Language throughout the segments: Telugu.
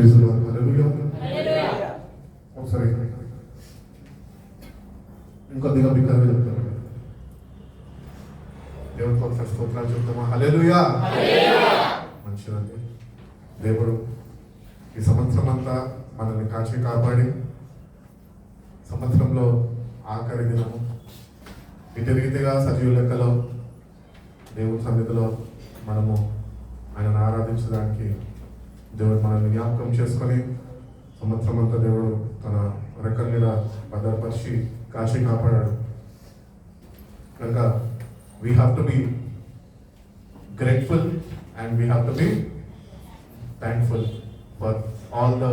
Praise the lord. హల్లెలూయా. ఒకసారి ఇంకొద్దిగా బిగ్గరగా చెప్తాను. దేవుడికి ఒకసారి స్తోత్రాలు చెప్తామా? హల్లెలూయా. మంచిదండి. దేవుడు ఈ సంవత్సరం అంతా మనల్ని కాచి కాపాడి సంవత్సరంలో ఆఖరి దినము ఇటు రీతిగా సజీవ లెక్కలో దేవుడి సన్నిధిలో మనము ఆయనను ఆరాధించడానికి దేవుడు మనల్ని జ్ఞాపకం చేసుకొని సంవత్సరం అంతా దేవుడు తన రెక్కల మీద భద్రపరిచి కాచి కాపాడాడు. కనుక we have to be grateful and we have to be thankful for all the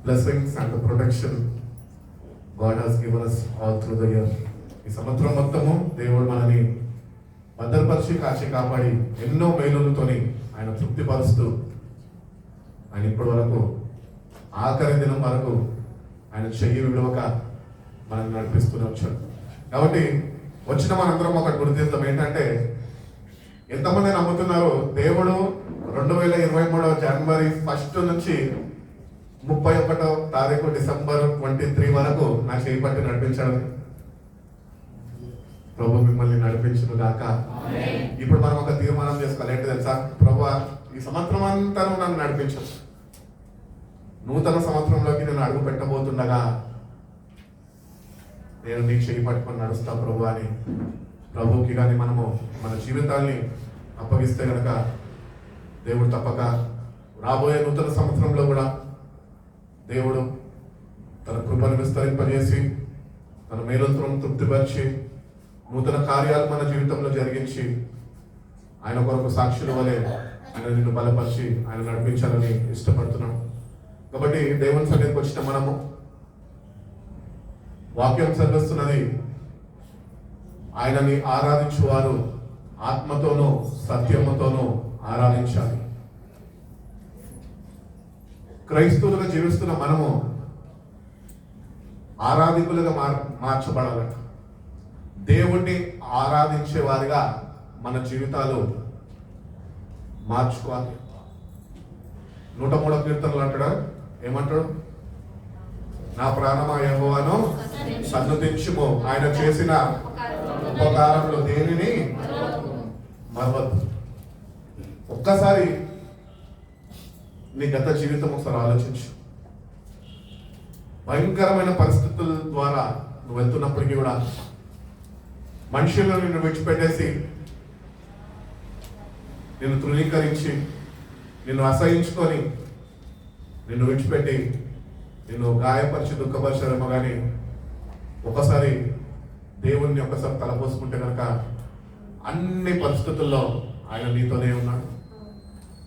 blessings and the protection God has given us all through the year. ఈ సంవత్సరం మొత్తము దేవుడు మనని భద్రపరిచి కాచి కాపాడి ఎన్నో మేలులతోని ఆయన తృప్తిపరుస్తూ ఆయన ఇప్పటి వరకు ఆఖరి దినం వరకు ఆయన చెయ్యి విడవక మనల్ని నడిపిస్తూనే వచ్చాడు. కాబట్టి వచ్చిన మనందరం ఒకటి గుర్తిస్తాం ఏంటంటే, ఎంతమంది నమ్ముతున్నారు దేవుడు 2023 జనవరి 1 నుంచి 31 డిసెంబర్ 23 వరకు నా చేయి పట్టి నడిపించాడు. ప్రభు మిమ్మల్ని నడిపించును గాక. ఇప్పుడు మనం ఒక తీర్మానం చేసుకోవాలి. ఏంటి తెలుసా? ప్రభు ఈ సంవత్సరం అంతా నన్ను నడిపించచ్చు. నూతన సంవత్సరంలోకి నేను అడుగు పెట్టబోతుండగా నేను నీ చేయి పట్టుకొని నడుస్తా ప్రభు అని ప్రభుకి కానీ మనము మన జీవితాన్ని అప్పగిస్తే కనుక దేవుడు తప్పక రాబోయే నూతన సంవత్సరంలో కూడా దేవుడు తన కృపను విస్తరింపజేసి తన మేలుతో తృప్తిపరిచి నూతన కార్యాలు మన జీవితంలో జరిగించి ఆయన కొరకు సాక్షుల వలె ఆయన నిన్ను బలపరిచి ఆయన నడిపించాలని ఇష్టపడుతున్నాం. కాబట్టి దేవుని సన్నిధికి వచ్చిన మనము వాక్యం చదివిస్తున్నది ఆయనని ఆరాధించువారు ఆత్మతోనూ సత్యముతోనూ ఆరాధించాలి. క్రైస్తవులుగా జీవిస్తున్న మనము ఆరాధికులుగా మార్చబడాలట. దేవుణ్ణి ఆరాధించే వారిగా మన జీవితాలు మార్చుకోవాలి. 103వ కీర్తనలో అంటాడు, ఏమంటాడు? నా ప్రాణమా యెహోవాను సన్నుతించుము, ఆయన చేసిన ఉపకారంలో దేనిని మరవద్దు. ఒక్కసారి నీ గత జీవితం ఒకసారి ఆలోచించు. భయంకరమైన పరిస్థితుల ద్వారా నువ్వు వెళ్తున్నప్పటికీ కూడా మనుషులను నిన్ను విడిచిపెట్టేసి నిన్ను తృణీకరించి నిన్ను అసహించుకొని నిన్ను విడిచిపెట్టి నిన్ను గాయపరిచి దుఃఖపరిచారేమో కానీ ఒకసారి దేవుణ్ణి ఒకసారి తలపోసుకుంటే కనుక అన్ని పరిస్థితుల్లో ఆయన నీతోనే ఉన్నాడు.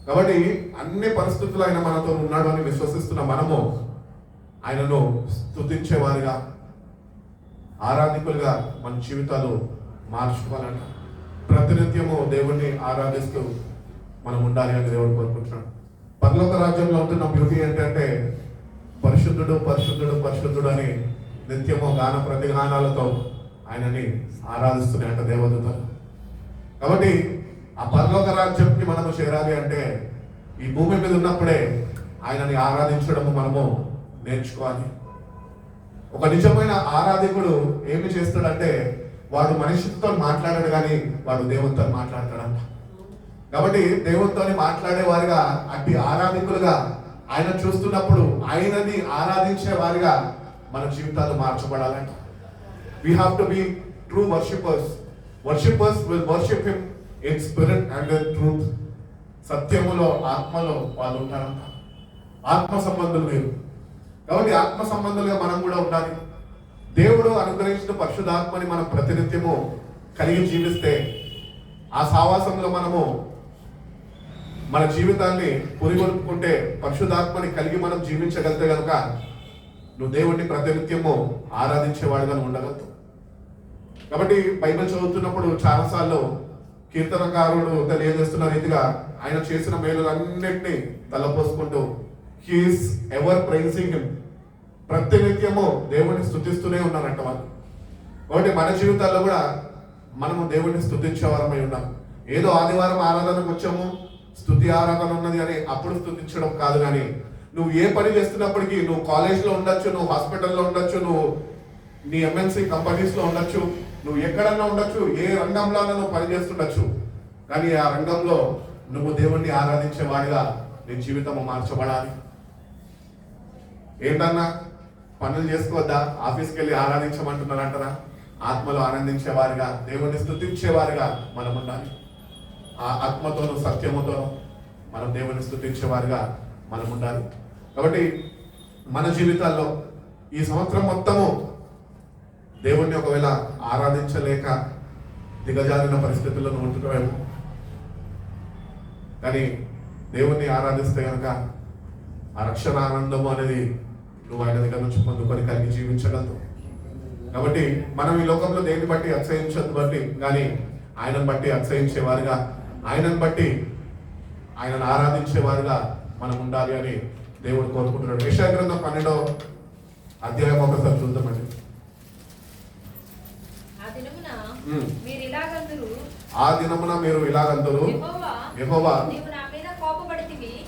కాబట్టి అన్ని పరిస్థితుల్లో ఆయన మనతో ఉన్నాడు అని విశ్వసిస్తున్న మనము ఆయనను స్తుతించేవారిగా ఆరాధికులుగా మన జీవితాలు మార్చుకోవాలంట. ప్రతినిత్యము దేవుణ్ణి ఆరాధిస్తూ మనం ఉండాలి అని దేవుడు కోరుకుంటున్నాడు. పరలోక రాజ్యంలో ఉంటున్న బ్యూటీ ఏంటంటే పరిశుద్ధుడు పరిశుద్ధుడు పరిశుద్ధుడు అని నిత్యము గాన ప్రతిగానాలతో ఆయనని ఆరాధిస్తున్నాయంట దేవదూతలు. కాబట్టి ఆ పరలోక రాజ్యంకి మనము చేరాలి అంటే ఈ భూమి మీద ఉన్నప్పుడే ఆయనని ఆరాధించడము మనము నేర్చుకోవాలి. ఒక నిజమైన ఆరాధికుడు ఏమి చేస్తాడంటే వాడు మనిషితో మాట్లాడాడు కానీ వాడు దేవునితో మాట్లాడతాడంట. కాబట్టి దేవునితో మాట్లాడే వారిగా అట్టి ఆరాధికులుగా ఆయన చూస్తున్నప్పుడు ఆయనని ఆరాధించే వారిగా మన జీవితాలు మార్చబడాలంట. We have to be true worshippers. Worshippers will worship him in spirit and in truth. సత్యములో ఆత్మలో వాళ్ళు ఉంటారంట. ఆత్మ సంబంధులు వేరు. కాబట్టి ఆత్మ సంబంధులుగా మనం కూడా ఉండాలి. దేవుడు అనుగ్రహించిన పరిశుద్ధాత్మని మనం ప్రతినిత్యము కలిగి జీవిస్తే ఆ సావాసంలో మనము మన జీవితాన్ని పురిగొల్పుకుంటే పరిశుద్ధాత్మని కలిగి మనం జీవించగలిగితే కనుక నువ్వు దేవుడిని ప్రతినిత్యము ఆరాధించేవాడుగా ఉండగలుగుతావు. కాబట్టి బైబిల్ చదువుతున్నప్పుడు చాలాసార్లు కీర్తనకారుడు తెలియజేస్తున్న రీతిగా ఆయన చేసిన మేలులన్నింటినీ తలపోసుకుంటూ హీఈస్ ఎవర్ ప్రైజింగ్ హిమ్, ప్రతినిత్యము దేవుడిని స్తుతిస్తూనే ఉన్నారంట వాళ్ళు. కాబట్టి మన జీవితాల్లో కూడా మనము దేవుడిని స్తుతించేవారమై ఉన్నాం. ఏదో ఆదివారం ఆరాధనకు వచ్చాము, స్తుతి ఆరాధన ఉన్నది అని అప్పుడు స్తుతించడం కాదు, కానీ నువ్వు ఏ పని చేస్తున్నప్పటికీ, నువ్వు కాలేజ్లో ఉండొచ్చు, నువ్వు హాస్పిటల్లో ఉండొచ్చు, నువ్వు నీ ఎంఎన్సి కంపెనీస్లో ఉండొచ్చు, నువ్వు ఎక్కడన్నా ఉండొచ్చు, ఏ రంగంలో నువ్వు పని చేస్తుండొచ్చు, కానీ ఆ రంగంలో నువ్వు దేవుణ్ణి ఆరాధించేవాడిగా నీ జీవితం మార్చబడాలి. ఏంటన్నా పనులు చేసుకోవద్దా, ఆఫీస్కి వెళ్ళి ఆరాధించమంటున్నారంటారా? ఆత్మలో ఆనందించేవారిగా, దేవుణ్ణి స్తుతించేవారిగా మనం ఉండాలి. ఆ ఆత్మతోనూ సత్యముతోనూ మనం దేవుని స్తుతించేవారిగా మనం ఉండాలి. కాబట్టి మన జీవితాల్లో ఈ సంవత్సరం మొత్తము దేవుణ్ణి ఒకవేళ ఆరాధించలేక దిగజారిన పరిస్థితుల్లో ఉంటున్నాము, కానీ దేవుణ్ణి ఆరాధిస్తే కనుక ఆ రక్షణ ఆనందము అనేది నువ్వు ఆయన దగ్గర నుంచి పొందుకొని కలిగి జీవించగలవు. కాబట్టి మనం ఈ లోకంలో దేన్ని బట్టి అతిశయించదు బట్టి, కానీ ఆయనను బట్టి అతిశయించేవారుగా, ఆయనను బట్టి ఆయనను ఆరాధించేవారుగా మనం ఉండాలి అని దేవుడు కోరుకుంటున్నాడు. యెషయా గ్రంథం 12వ అధ్యాయం ఒకసారి చూద్దామండి. ఆ దినమున మీరు ఇలాగందరూ, యెహోవా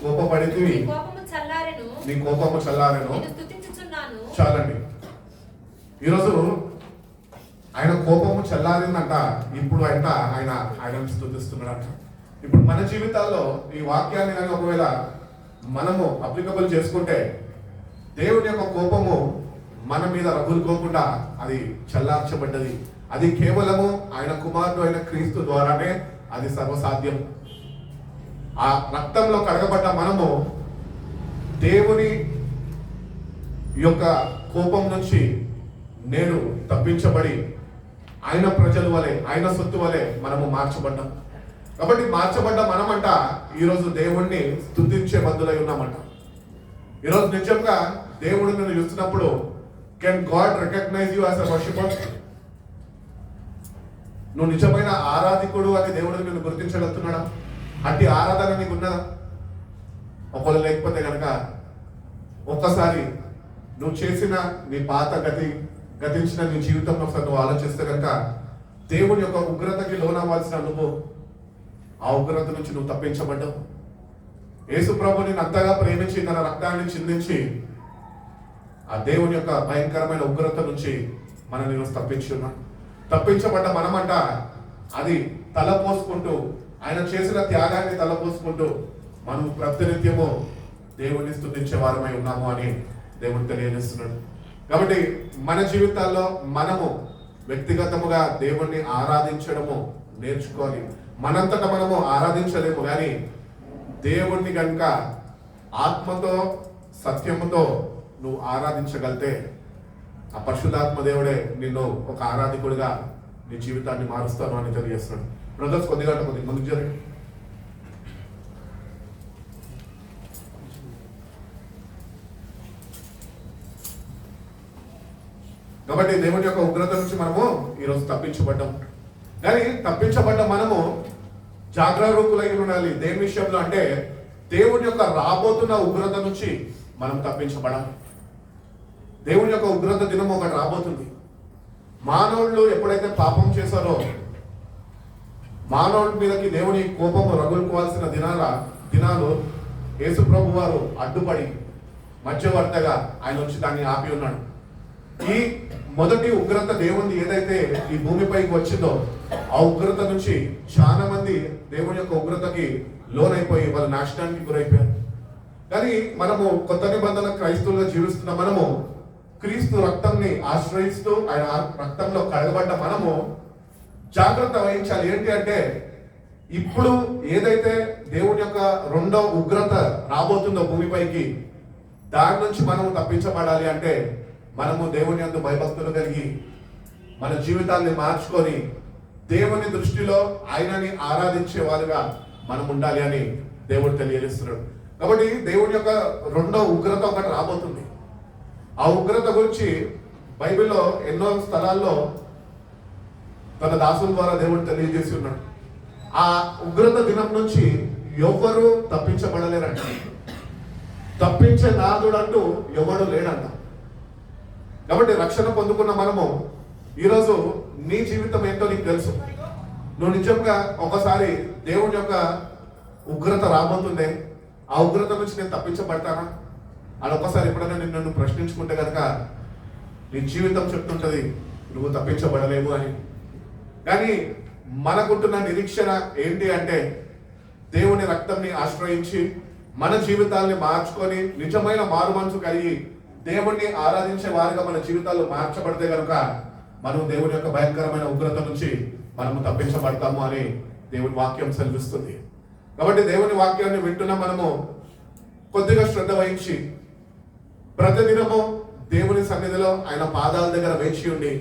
కోపపడితివి, నీ కోపము చల్లారెను. చాలండి. ఈరోజు ఆయన కోపము చల్లారిందంట, ఇప్పుడు ఆయన స్తుతిస్తున్నాడంట. ఇప్పుడు మన జీవితాల్లో ఈ వాక్యాన్ని కానీ ఒకవేళ మనము అప్లికబుల్ చేసుకుంటే, దేవుని యొక్క కోపము మన మీద రగులుకోకుండా అది చల్లార్చబడ్డది. అది కేవలము ఆయన కుమారుడు అయిన క్రీస్తు ద్వారానే అది సర్వసాధ్యం. ఆ రక్తంలో కడగబడ్డ మనము దేవుని యొక్క కోపం నుంచి నేడు తప్పించబడి ఆయన ప్రజల వలె, ఆయన సొత్తు వలె మనము మార్చబడ్డాం. కాబట్టి మార్చబడ్డ మనమంట ఈరోజు దేవుణ్ణి స్తుతించే బద్దులై ఉన్నామంట. ఈరోజు నిజంగా దేవుడు నిన్ను చూస్తున్నప్పుడు, can God recognise you as a worshipper? నువ్వు నిజమైన ఆరాధికుడు అని దేవుడు నిన్ను గుర్తించగలుగుతున్నాడా? అట్టి ఆరాధన నీకు ఉన్నదా? ఒకవేళ లేకపోతే కనుక ఒక్కసారి నువ్వు చేసిన నీ పాత గతించిన నీ జీవితంలో ఒకసారి నువ్వు ఆలోచిస్తే కనుక, దేవుని యొక్క ఉగ్రతకి లోనవ్వాల్సిన నువ్వు ఆ ఉగ్రత నుంచి నువ్వు తప్పించబడ్డావు. యేసు ప్రభు నిన్ను అంతగా ప్రేమించి తన రక్తాన్ని చిందించి ఆ దేవుని యొక్క భయంకరమైన ఉగ్రత నుంచి మనల్ని ఈరోజు తప్పించి ఉన్నాడు. తప్పించబడ్డ మనమంట అది తలపోసుకుంటూ, ఆయన చేసిన త్యాగాన్ని తలపోసుకుంటూ మనం ప్రతినిత్యము దేవుని స్తుతించే వారమై ఉన్నాము అని దేవుడు తెలియజేస్తున్నాడు. కాబట్టి మన జీవితాల్లో మనము వ్యక్తిగతముగా దేవుణ్ణి ఆరాధించడము నేర్చుకోవాలి. మనంతటా మనము ఆరాధించలేము, కానీ దేవుణ్ణి కనుక ఆత్మతో సత్యముతో నువ్వు ఆరాధించగలితే ఆ పరిశుద్ధాత్మ దేవుడే నిన్ను ఒక ఆరాధికుడిగా నీ జీవితాన్ని మారుస్తాను అని తెలియజేస్తున్నాడు. బ్రదర్స్ కొద్దిగా ముందుకు జరిగి. కాబట్టి దేవుని యొక్క ఉగ్రత నుంచి మనము ఈరోజు తప్పించబడ్డాం. కానీ తప్పించబడ్డ మనము జాగ్రత్తలై ఉండాలి. దేని విషయంలో అంటే, దేవుని యొక్క రాబోతున్న ఉగ్రత నుంచి మనం తప్పించబడాలి. దేవుని యొక్క ఉగ్రత దినం ఒకటి రాబోతుంది. మానవుళ్ళు ఎప్పుడైతే పాపం చేశారో, మానవుడి మీదకి దేవుని కోపము రగులుకోవాల్సిన దినాలు యేసు ప్రభు వారు అడ్డుపడి మధ్యవర్తగా ఆయన వచ్చి దాన్ని ఆపి ఉన్నాడు. ఈ మొదటి ఉగ్రత దేవుని ఏదైతే ఈ భూమిపైకి వచ్చిందో, ఆ ఉగ్రత నుంచి చాలా మంది దేవుని యొక్క ఉగ్రతకి లోనైపోయి వాళ్ళ నాశనానికి గురైపోయారు. కానీ మనము కొత్త నిబంధన క్రైస్తవులుగా జీవిస్తున్న మనము క్రీస్తు రక్తంని ఆశ్రయిస్తూ ఆయన రక్తంలో కడగబడ్డ మనము జాగ్రత్త వహించాలి. ఏంటి అంటే, ఇప్పుడు ఏదైతే దేవుని యొక్క రెండో ఉగ్రత రాబోతుందో భూమిపైకి, దాని నుంచి మనము తప్పించబడాలి అంటే మనము దేవుని యందు భయభక్తులు కలిగి మన జీవితాన్ని మార్చుకొని దేవుని దృష్టిలో ఆయనని ఆరాధించే వారుగా మనం ఉండాలి అని దేవుడు తెలియజేస్తున్నాడు. కాబట్టి దేవుని యొక్క రెండో ఉగ్రత ఒకటి రాబోతుంది. ఆ ఉగ్రత గురించి బైబిల్లో ఎన్నో స్థలాల్లో తన దాసుల ద్వారా దేవుడు తెలియజేసి ఉన్నాడు. ఆ ఉగ్రత దినం నుంచి ఎవరు తప్పించబడలేరంట. తప్పించే నాదుడు అంటూ ఎవడు లేడంట. కాబట్టి రక్షణ పొందుకున్న మనము ఈరోజు నీ జీవితం ఏంటో నీకు తెలుసు. నువ్వు నిజంగా ఒకసారి దేవుని యొక్క ఉగ్రత రాబోతుందే, ఆ ఉగ్రత నుంచి నేను తప్పించబడతానా అని ఒక్కసారి ఎప్పుడైనా నిన్ను ప్రశ్నించుకుంటే కనుక నీ జీవితం చెప్తుంటది నువ్వు తప్పించబడలేవు అని. కానీ మనకుంటున్న నిరీక్షణ ఏంటి అంటే దేవుని రక్తంని ఆశ్రయించి మన జీవితాల్ని మార్చుకొని నిజమైన మారు మనసు కలిగి దేవుణ్ణి ఆరాధించే వారిగా మన జీవితాలు మార్చబడితే కనుక మనం దేవుని యొక్క భయంకరమైన ఉగ్రత నుంచి మనము తప్పించబడతాము అని దేవుని వాక్యం సెలవిస్తుంది. కాబట్టి దేవుని వాక్యాన్ని వింటున్న మనము కొద్దిగా శ్రద్ధ వహించి ప్రతిదినము దేవుని సన్నిధిలో ఆయన పాదాల దగ్గర వేచి ఉండి,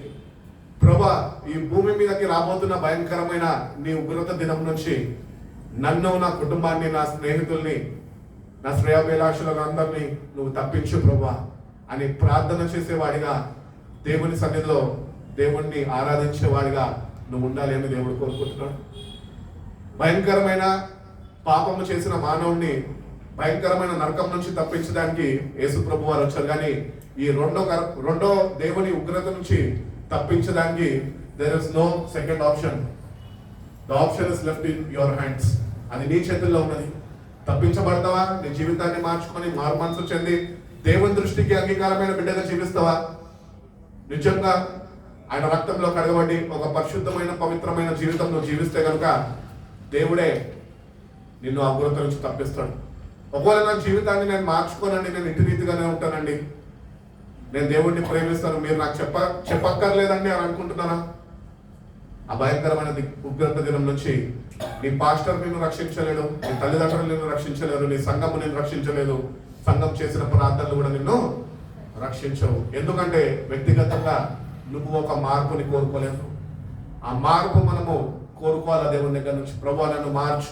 ప్రభా, ఈ భూమి మీదకి రాబోతున్న భయంకరమైన నీ ఉగ్రత దినం నుంచి నన్ను, నా కుటుంబాన్ని, నా స్నేహితుల్ని, నా శ్రేయాభిలాషులను అందరినీ నువ్వు తప్పించు ప్రభా అని ప్రార్థన చేసేవాడిగా, దేవుని సన్నిధిలో దేవుణ్ణి ఆరాధించేవాడిగా నువ్వు ఉండాలి అని దేవుడు కోరుకుంటున్నాడు. భయంకరమైన పాపము చేసిన మానవుణ్ణి భయంకరమైన నరకం నుంచి తప్పించడానికి యేసు ప్రభు వారు వచ్చారు. కానీ ఈ రెండో దేవుని ఉగ్రత నుంచి తప్పించడానికి there is no second option. The option is left in your hands. అది నీ చేతుల్లో ఉన్నది. తప్పించబడతావా? నీ జీవితాన్ని మార్చుకొని మారు మనసు చెంది దేవుని దృష్టికి అంగీకారమైన బిడ్డగా జీవిస్తావా? నిజంగా ఆయన రక్తంలో కడగబడి ఒక పరిశుద్ధమైన పవిత్రమైన జీవితం నువ్వు జీవిస్తే కనుక దేవుడే నిన్ను ఆ ఉగ్రత నుంచి తప్పిస్తాడు. ఒకవేళ నా జీవితాన్ని నేను మార్చుకోనండి, నేను ఇటు రీతిగానే ఉంటానండి, నేను దేవుడిని ప్రేమిస్తాను, మీరు నాకు చెప్పక్కర్లేదండి అని అనుకుంటున్నారా? ఆ భయంకరమైన ఉగ్రత దినం నుంచి నీ పాస్టర్ నిన్ను రక్షించలేడు, నీ తల్లిదండ్రులు నిన్ను రక్షించలేరు, నీ సంఘము నిన్ను రక్షించలేదు, సంఘం చేసిన ప్రార్థనలు కూడా నిన్ను రక్షించవు. ఎందుకంటే వ్యక్తిగతంగా నువ్వు ఒక మార్పుని కోరుకోలేదు. ఆ మార్పు మనము కోరుకోవాలా దేవుని దగ్గర నుంచి. ప్రభువా, నన్ను మార్చు,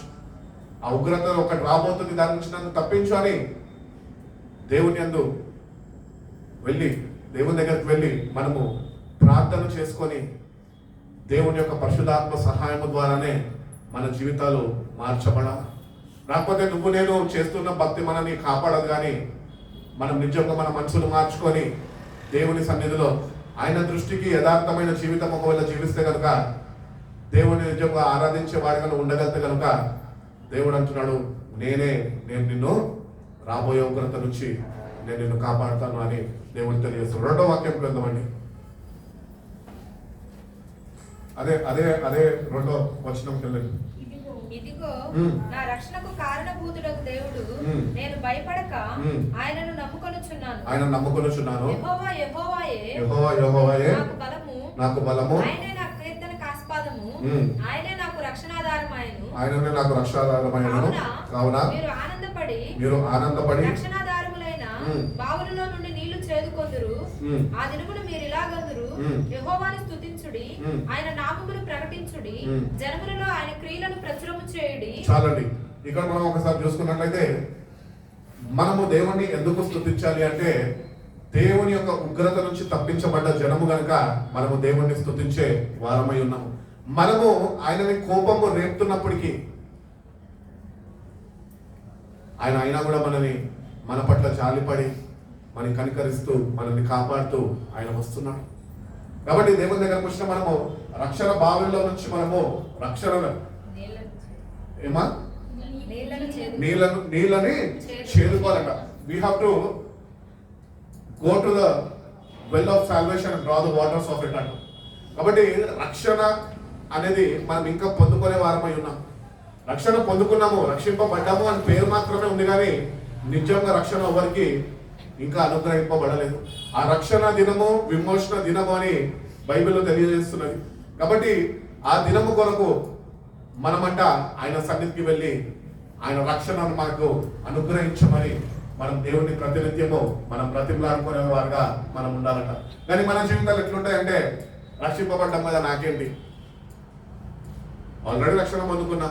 ఆ ఉగ్రత ఒకటి రాబోతుంది, దాని నుంచి నన్ను తప్పించు అని దేవుని యందు వెళ్ళి, దేవుని దగ్గరికి వెళ్ళి మనము ప్రార్థన చేసుకొని దేవుని యొక్క పరిశుద్ధాత్మ సహాయము ద్వారానే మన జీవితాలు మార్చబడాలి. లేకపోతే నువ్వు నేను చేస్తున్న భక్తి మనని కాపాడదు. కానీ మనం నిజంగా మన మనసును మార్చుకొని దేవుని సన్నిధిలో ఆయన దృష్టికి యథార్థమైన జీవితం ఒకవేళ జీవిస్తే కనుక, దేవుని నిజంగా ఆరాధించే వాడిగా నువ్వు ఉండగలితే కనుక దేవుడు అంటున్నాడు, నేను నిన్ను రాబోయే ఉగ్రత నుంచి నేను నిన్ను కాపాడుతాను అని దేవుడు తెలియజేస్తాడు. రెండో వాక్యం గ్రంథమండి, అదే అదే అదే రెండో వచనంకి వెళ్ళండి. ఇదిగో నా రక్షణకు కారణభూతుడకు దేవుడు, నేను భయపడక ఆయనను నమ్ముకొనుచున్నాను. ఆయన నమ్ముకొనుచున్నాను. యెహోవా యెహోవాయే, యెహోవా యెహోవాయే నాకు బలము, ఆయనే నా కీర్తనకు ఆస్పదము, ఆయనే నాకు రక్షణాధారమాయను. ఆయననే నాకు రక్షాధారమాయను. కావున మీరు ఆనందపడి రక్షణాధారములైన బావులలో నుండి నీళ్లు చేదుకొందురు. ఆ దినమున మీరు ఇలాగందురు, యెహోవాని స్తుతించుడి, ఆయన నామమును ప్రకటించుడి, జనములలో ఆయన క్రియలను ప్రచురము చేయుడి. చాలండి. ఇక్కడ మనం ఒకసారి చూసుకున్నట్లయితే మనము దేవుణ్ణి ఎందుకు స్తుతించాలి అంటే, దేవుని యొక్క ఉగ్రత నుంచి తప్పించబడ్డ జనము గనుక మనము దేవుణ్ణి స్తుతించే వారమై ఉన్నాము. మనము ఆయనని కోపము రేపుతున్నప్పటికీ ఆయన అయినా కూడా మన పట్ల జాలిపడి మనని కనికరిస్తూ మనల్ని కాపాడుతూ ఆయన వస్తున్నాడు. కాబట్టి దేవుని దగ్గరకు వచ్చిన మనము రక్షణ బావిలో నుంచి మనము రక్షణ ఏమా నీళ్ళని చేదుకోవాలంట. We have to go to the well of salvation and draw the waters of it అంట. కాబట్టి రక్షణ అనేది మనం ఇంకా పొందుకునే వారమై ఉన్నాం. రక్షణ పొందుకున్నాము, రక్షింపబడ్డాము అని పేరు మాత్రమే ఉంది, కానీ నిజంగా రక్షణ ఎవరికి ఇంకా అనుగ్రహింపబడలేదు. ఆ రక్షణ దినము విమోచన దినము అని బైబిల్లో తెలియజేస్తున్నది. కాబట్టి ఆ దినము కొరకు మనమంట ఆయన సన్నిధికి వెళ్ళి ఆయన రక్షణను మనకు అనుగ్రహించమని మనం దేవుని ప్రతినిత్యము మనం బ్రతిమలాడుకునే వారుగా మనం ఉండాలంట. కానీ మన జీవితాలు ఎట్లుంటాయంటే, రక్షింపబడ్డం కదా నాకేంటి, ఆల్రెడీ రక్షణ పొందుకున్నా,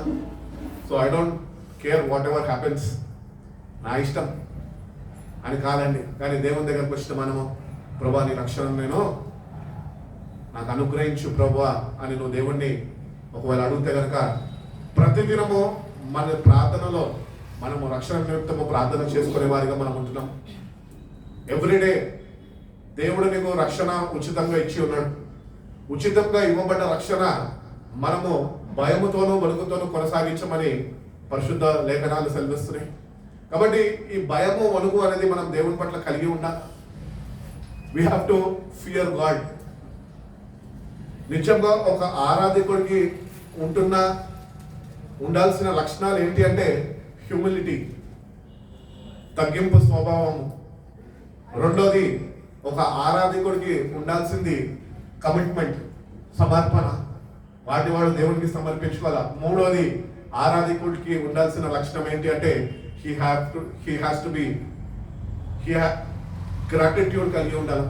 so I don't care whatever happens, నా ఇష్టం అని కాదండి. కానీ దేవుని దగ్గరకు వచ్చిన మనము, ప్రభా నీ రక్షణ నాకు అనుగ్రహించు ప్రభా అని నువ్వు దేవుణ్ణి ఒకవేళ అడిగితే కనుక, ప్రతిదినము మన ప్రార్థనలో మనము రక్షణ నిమిత్తము ప్రార్థన చేసుకునే వారిగా మనం ఉంటున్నాం. ఎవ్రీడే దేవుడు నీకు రక్షణ ఉచితంగా ఇచ్చి ఉన్నాడు. ఉచితంగా ఇవ్వబడ్డ రక్షణ మనము భయముతోనూ వణుకుతోనూ కొనసాగించమని పరిశుద్ధ లేఖనాలు సెలవిస్తున్నాయి. కాబట్టి ఈ భయము వణుకు అనేది మనం దేవుని పట్ల కలిగి ఉండాలి. We have to fear God. నిజంగా ఒక ఆరాధకుడికి ఉండాల్సిన లక్షణాలు ఏంటి అంటే హ్యూమిలిటీ, తగ్గింపు స్వభావము. రెండోది, ఒక ఆరాధకుడికి ఉండాల్సింది కమిట్మెంట్, సమర్పణ, వాడు దేవునికి సమర్పించుకోవాలా. మూడోది, ఆరాధకుడికి ఉండాల్సిన లక్షణం ఏంటి అంటే he has to be gratitude కలిగి ఉండాలి.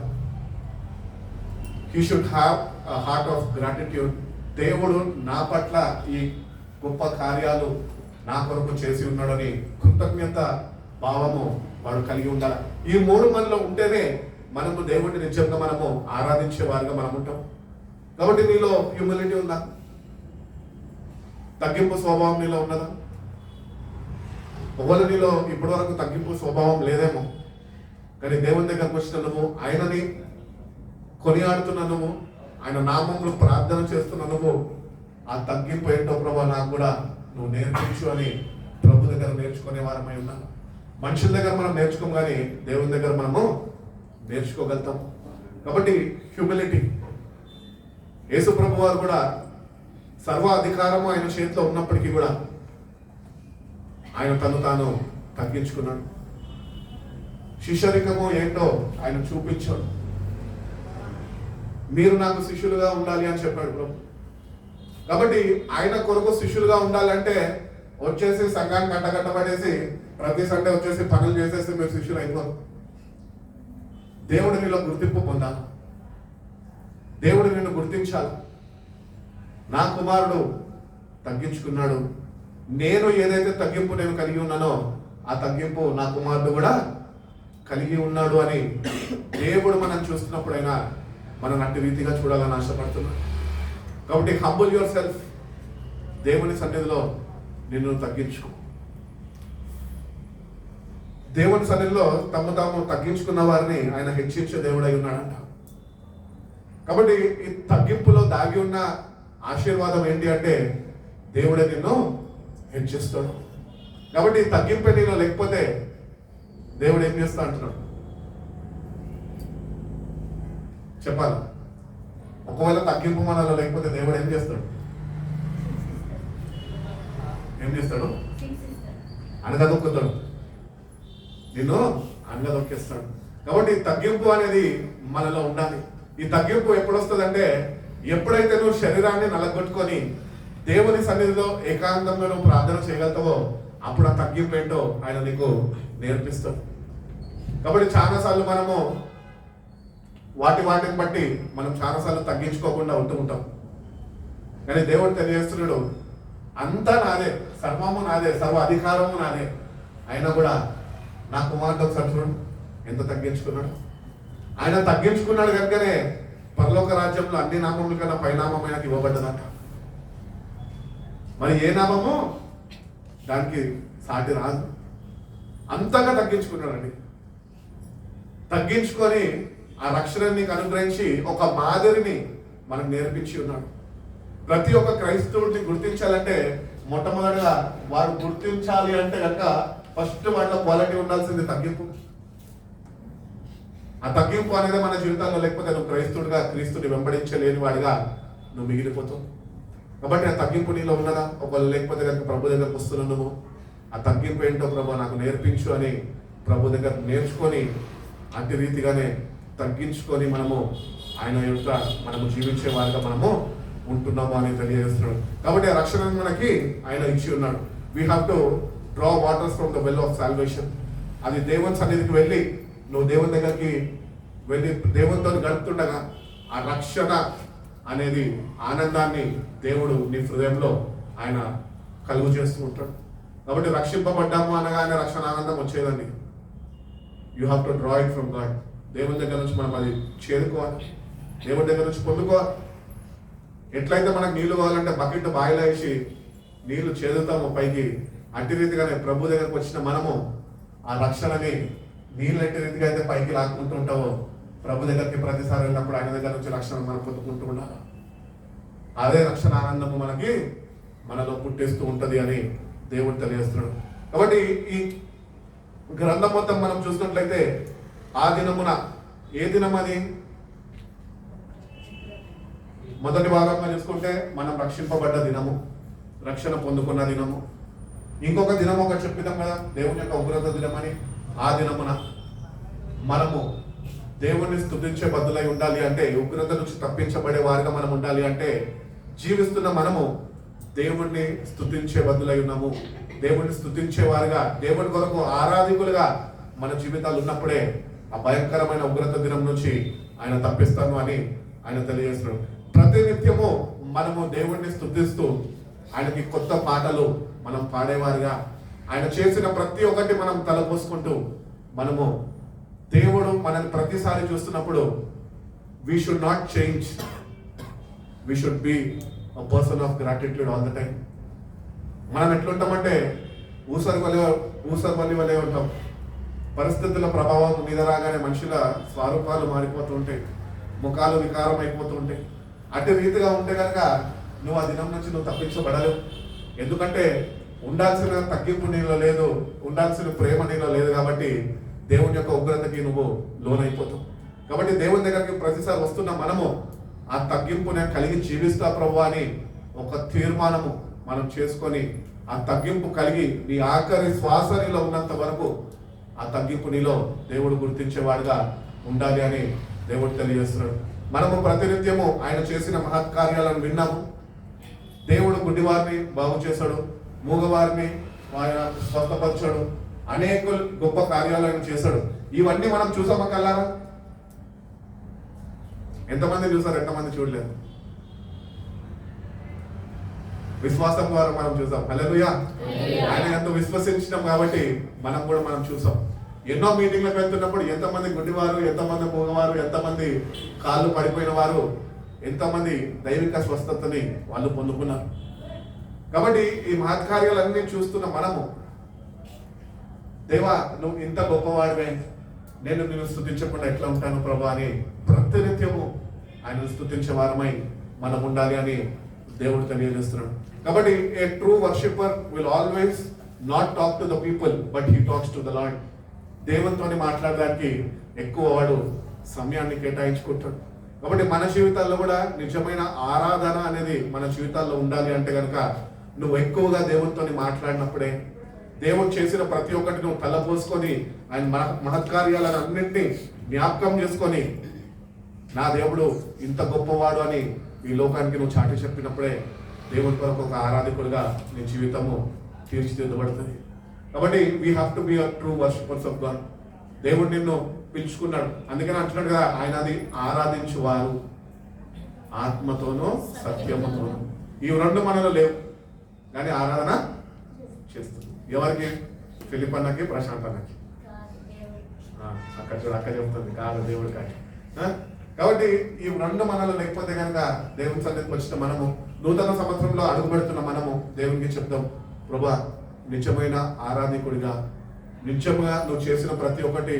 he should have a heart of gratitude. దేవుడు నా పట్ల ఈ గొప్ప కార్యాలు నా కొరకు చేసి ఉన్నాడని కృతజ్ఞత భావము వాడు కలిగి ఉండాలి. ఈ మూడు మనలో ఉంటేనే మనము దేవుడిని నిజంగా మనము ఆరాధించే వారిగా మనం ఉంటాం. కాబట్టి నీలో హ్యూమిలిటీ ఉందా? తగ్గింపు స్వభావం నీలో ఉన్నదా? ఒకవేళ నీలో ఇప్పటి వరకు తగ్గింపు స్వభావం లేదేమో, కానీ దేవుని దగ్గరకు వచ్చిన నువ్వు, ఆయనని కొనియాడుతున్న నువ్వు, ఆయన నామంలో ప్రార్థన చేస్తున్న నువ్వు, ఆ తగ్గింపు ఏంటో ప్రభా నాకు కూడా నువ్వు నేర్పించు అని ప్రభు దగ్గర నేర్చుకునే వారమై ఉన్నా. మనుషుల దగ్గర మనం నేర్చుకోం, కానీ దేవుని దగ్గర మనము నేర్చుకోగలుగుతాం. కాబట్టి హ్యూమిలిటీ. యేసు ప్రభు వారు కూడా సర్వ అధికారము ఆయన చేతిలో ఉన్నప్పటికీ కూడా ఆయన తను తాను తగ్గించుకున్నాడు. శిష్యరికము ఏంటో ఆయన చూపించాడు. మీరు నాకు శిష్యులుగా ఉండాలి అని చెప్పాడు ప్రభు. కాబట్టి ఆయన కొరకు శిష్యులుగా ఉండాలంటే వచ్చేసి సంఘాన్ని గడ్డగడ్డపడేసి ప్రతి సండే వచ్చేసి పనులు చేసేసి మీరు శిష్యులు అయిపోరు. దేవుడు నీలో గుర్తింపు పొందాలి. దేవుడు నిన్ను గుర్తించాలి. నా కుమారుడు తగ్గించుకున్నాడు, నేను ఏదైతే తగ్గింపు నేను కలిగి ఉన్నానో ఆ తగ్గింపు నా కుమారుడు కూడా కలిగి ఉన్నాడు అని దేవుడు మనం చూస్తున్నప్పుడైనా మనం అట్టి రీతిగా చూడాలని ఆశపడుతున్నాడు. కాబట్టి హంబుల్ యువర్ సెల్ఫ్. దేవుని సన్నిధిలో నిన్ను తగ్గించుకో. దేవుని సన్నిధిలో తాము తగ్గించుకున్న వారిని ఆయన హెచ్చించే దేవుడై ఉన్నాడంట. కాబట్టి ఈ తగ్గింపులో దాగి ఉన్న ఆశీర్వాదం ఏంటి అంటే దేవుడే నిన్ను హెచ్చిస్తాడు. కాబట్టి ఈ తగ్గింపే నీలో లేకపోతే దేవుడు ఏం చేస్తా అంటున్నాడు చెప్పాలి. ఒకవేళ తగ్గింపు మనలో లేకపోతే దేవుడు ఏం చేస్తాడు? అనగదొక్కుతాడు, నిన్ను అనగదొక్కేస్తాడు. కాబట్టి తగ్గింపు అనేది మనలో ఉండాలి. ఈ తగ్గింపు ఎప్పుడు వస్తుందంటే ఎప్పుడైతే నువ్వు శరీరాన్ని నలగొట్టుకొని దేవుని సన్నిధిలో ఏకాంతంగా నువ్వు ప్రార్థన చేయగలుగుతావో అప్పుడు ఆ తగ్గింపు ఏంటో ఆయన నీకు నేర్పిస్తాడు. కాబట్టి చాలాసార్లు మనము వాటిని బట్టి మనం చాలాసార్లు తగ్గించుకోకుండా ఉంటాం. కానీ దేవుడు తెలియజేస్తున్నాడు, అంతా నాదే, సర్వము నాదే, సర్వ అధికారము నాదే. అయినా కూడా నా కుమార్తె ఒకసారి చూడు ఎంత తగ్గించుకున్నాడు. ఆయన తగ్గించుకున్నాడు కనుకనే పరలోక రాజ్యంలో అన్ని నామముల కన్నా పైనామం ఆయనకి ఇవ్వబడ్డదంట. మరి ఏ నామము దానికి సాటి రాదు. అంతగా తగ్గించుకున్నాడండి. తగ్గించుకొని ఆ రక్షణని అనుగ్రహించి ఒక మాదిరిని మనకు నేర్పించి ఉన్నాడు. ప్రతి ఒక్క క్రైస్తవుడిని గుర్తించాలంటే మొట్టమొదటిగా వాడు గుర్తించాలి అంటే కనుక ఫస్ట్ వాటిలో క్వాలిటీ ఉండాల్సింది తగ్గింపు. ఆ తగ్గింపు అనేది మన జీవితాల్లో లేకపోతే నువ్వు క్రైస్తవుడిగా క్రీస్తుని వెంబడించలేని వాడిగా నువ్వు మిగిలిపోతావు. కాబట్టి ఆ తగ్గింపు నీలో ఉన్నదా? ఒకవేళ లేకపోతే కనుక ప్రభు దగ్గరకు వస్తున్నావు నువ్వు, ఆ తగ్గింపు ఏంటో ప్రభు నాకు నేర్పించు అని ప్రభు దగ్గర నేర్చుకొని అట్టి రీతిగానే తగ్గించుకొని మనము ఆయన యొక్క మనము జీవించే వారిగా మనము ఉంటున్నాము అని తెలియజేస్తున్నాడు. కాబట్టి ఆ రక్షణ మనకి ఆయన ఇచ్చి ఉన్నాడు. We have to draw waters from the well of salvation. అది దేవుని సన్నిధికి వెళ్ళి నువ్వు దేవుని దగ్గరికి వెళ్ళి దేవునితో గడుపుతుండగా ఆ రక్షణ అనేది ఆనందాన్ని దేవుడు నీ హృదయంలో ఆయన కలుగు చేస్తూ ఉంటాడు. కాబట్టి రక్షింపబడ్డాము అనగానే రక్షణ ఆనందం వచ్చేదండి. You have to draw it from God. దేవుని దగ్గర నుంచి మనం అది చేరుకోవాలి, దేవుని దగ్గర నుంచి పొందుకోవాలి. ఎట్లయితే మనకు నీళ్లు కావాలంటే బకెట్ బాయిలో వేసి నీళ్లు చేదుతాము పైకి, అట్టి రీతిగానే ప్రభు దగ్గరకు వచ్చిన మనము ఆ రక్షణని నీళ్ళు ఎట్టి రీతిగా అయితే పైకి లాక్కుంటూ ఉంటావో ప్రభు దగ్గరికి ప్రతిసారి వెళ్ళినప్పుడు ఆయన దగ్గర నుంచి రక్షణ మనం పొందుకుంటూ ఉండాలి. అదే రక్షణ ఆనందము మనలో పుట్టిస్తూ ఉంటుంది అని దేవుడు తెలియజేస్తున్నాడు. కాబట్టి ఈ గ్రంథం మొత్తం మనం చూసినట్లయితే ఆ దినమున, ఏ దినం అది? మొదటి భాగంగా చూసుకుంటే మనం రక్షింపబడ్డ దినము, రక్షణ పొందుకున్న దినము. ఇంకొక దినం ఒకటి చెప్పినాం కదా, దేవుని యొక్క ఉగ్రత దినమని. ఆ దినమున మనము దేవుణ్ణి స్తుతించే బదులై ఉండాలి అంటే, ఉగ్రత నుంచి తప్పించబడే వారిగా మనం ఉండాలి అంటే, జీవిస్తున్న మనము దేవుణ్ణి స్తుతించే బదులై ఉన్నాము. దేవుణ్ణి స్తుతించే వారిగా, దేవుని కొరకు ఆరాధికులుగా మన జీవితాలు ఉన్నప్పుడే ఆ భయంకరమైన ఉగ్రత దినం నుంచి ఆయన తప్పిస్తాను అని ఆయన తెలియజేస్తున్నాడు. ప్రతినిత్యము మనము దేవుణ్ణి స్తుతిస్తూ ఆయనకి కొత్త పాటలు మనం పాడేవారుగా, ఆయన చేసిన ప్రతి ఒక్కటి మనం తలపోసుకుంటూ, మనము దేవుడు మనల్ని ప్రతిసారి చూస్తున్నప్పుడు we should not change, we should be a person of gratitude all the time. మనం ఎట్లుంటామంటే ఊసరవల్లి వలె ఉంటాం. పరిస్థితుల ప్రభావం మీద రాగానే మనుషుల స్వరూపాలు మారిపోతూ ఉంటాయి, ముఖాలు వికారం అయిపోతూ ఉంటాయి. అటు రీతిగా ఉంటే కనుక నువ్వు ఆ దినం నుంచి నువ్వు తప్పించబడలేవు. ఎందుకంటే ఉండాల్సిన తగ్గింపు నీలో లేదు, ఉండాల్సిన ప్రేమ నీలో లేదు. కాబట్టి దేవుని యొక్క ఉగ్రతకి నువ్వు లోనైపోతావు. కాబట్టి దేవుని దగ్గరికి ప్రతిసారి వస్తున్న మనము ఆ తగ్గింపుని కలిగి జీవిస్తా ప్రభు అని ఒక తీర్మానము మనం చేసుకొని, ఆ తగ్గింపు కలిగి నీ ఆఖరి శ్వాస నీలో ఉన్నంత వరకు ఆ తగ్గింపు నీలో దేవుడు గుర్తించేవాడుగా ఉండాలి అని దేవుడు తెలియజేస్తున్నాడు. మనము ప్రతినిత్యము ఆయన చేసిన మహత్కార్యాలను విన్నాము. దేవుడు గుడ్డివారిని బాగు చేశాడు, మూగవారిని ఆయన స్వస్థపరిచాడు, అనేక గొప్ప కార్యాలను చేశాడు. ఇవన్నీ మనం చూసామా కల్లారా? ఎంతమంది చూసారు, ఎంతమంది చూడలేదు? విశ్వాసం ద్వారా మనం చూసాం. హల్లెలూయా. ఆయన ఎంతో విశ్వసించినాం కాబట్టి మనం చూసాం. ఎన్నో మీటింగ్లకు వెళ్తున్నప్పుడు ఎంతమంది గుడ్డివారు, ఎంతమంది మూగవారు, ఎంతమంది కాళ్ళు పడిపోయిన వారు, ఎంతమంది దైవిక స్వస్థతని వాళ్ళు పొందుకున్నారు. కాబట్టి ఈ మహత్కార్యాలన్నీ చూస్తున్న మనము, దేవా నువ్వు ఇంత గొప్పవాడివే, నేను నిన్ను స్తుతించకుండా ఎట్లా ఉంటాను ప్రభా అని ప్రతినిత్యము ఆయన స్తుతించే వారమై మనం ఉండాలి అని దేవుడు తెలియజేస్తున్నాడు. కాబట్టి a true worshipper will always not talk to the people but he talks to the lord. దేవునితోని మాట్లాడడానికి ఎక్కువ వాడు సమయాన్ని కేటాయించుకుంటాడు. కాబట్టి మన జీవితాల్లో కూడా నిజమైన ఆరాధన అనేది మన జీవితాల్లో ఉండాలి అంటే కనుక నువ్వు ఎక్కువగా దేవునితోని మాట్లాడినప్పుడే, దేవుడు చేసిన ప్రతి ఒక్కటి నువ్వు తలపోసుకొని ఆయన మహత్కార్యాలను అన్నింటినీ జ్ఞాపకం చేసుకొని, నా దేవుడు ఇంత గొప్పవాడు అని ఈ లోకానికి నువ్వు చాటి చెప్పినప్పుడే దేవుని కొరకు ఒక ఆరాధకుడిగా నీ జీవితము తీర్చిదిద్దబడుతుంది. కాబట్టి we have to be a true worshippers of God. దేవుడు నిన్ను పిలుచుకున్నాడు, అందుకని అంటున్నాడు కదా, ఆయన అది ఆరాధించువారు ఆత్మతోనూ సత్యముతోనూ. ఈ రెండు మనలో లేవు, కానీ ఆరాధన చేస్తుంది. ఎవరికి? ఫిలిప్ అన్నకి, ప్రశాంత్ అన్నకి. అక్కడ చూడు, అక్క చెప్తుంది కాదు దేవుడు కాదు. కాబట్టి ఈ రెండు మనలో లేకపోతే కనుక దేవుని సన్నిధికి వచ్చిన మనము, నూతన సంవత్సరంలో అడుగు పెడుతున్న మనము దేవునికి చెప్తాం, ప్రభా నిజమైన ఆరాధికుడిగా, నిజంగా నువ్వు చేసిన ప్రతి ఒక్కటి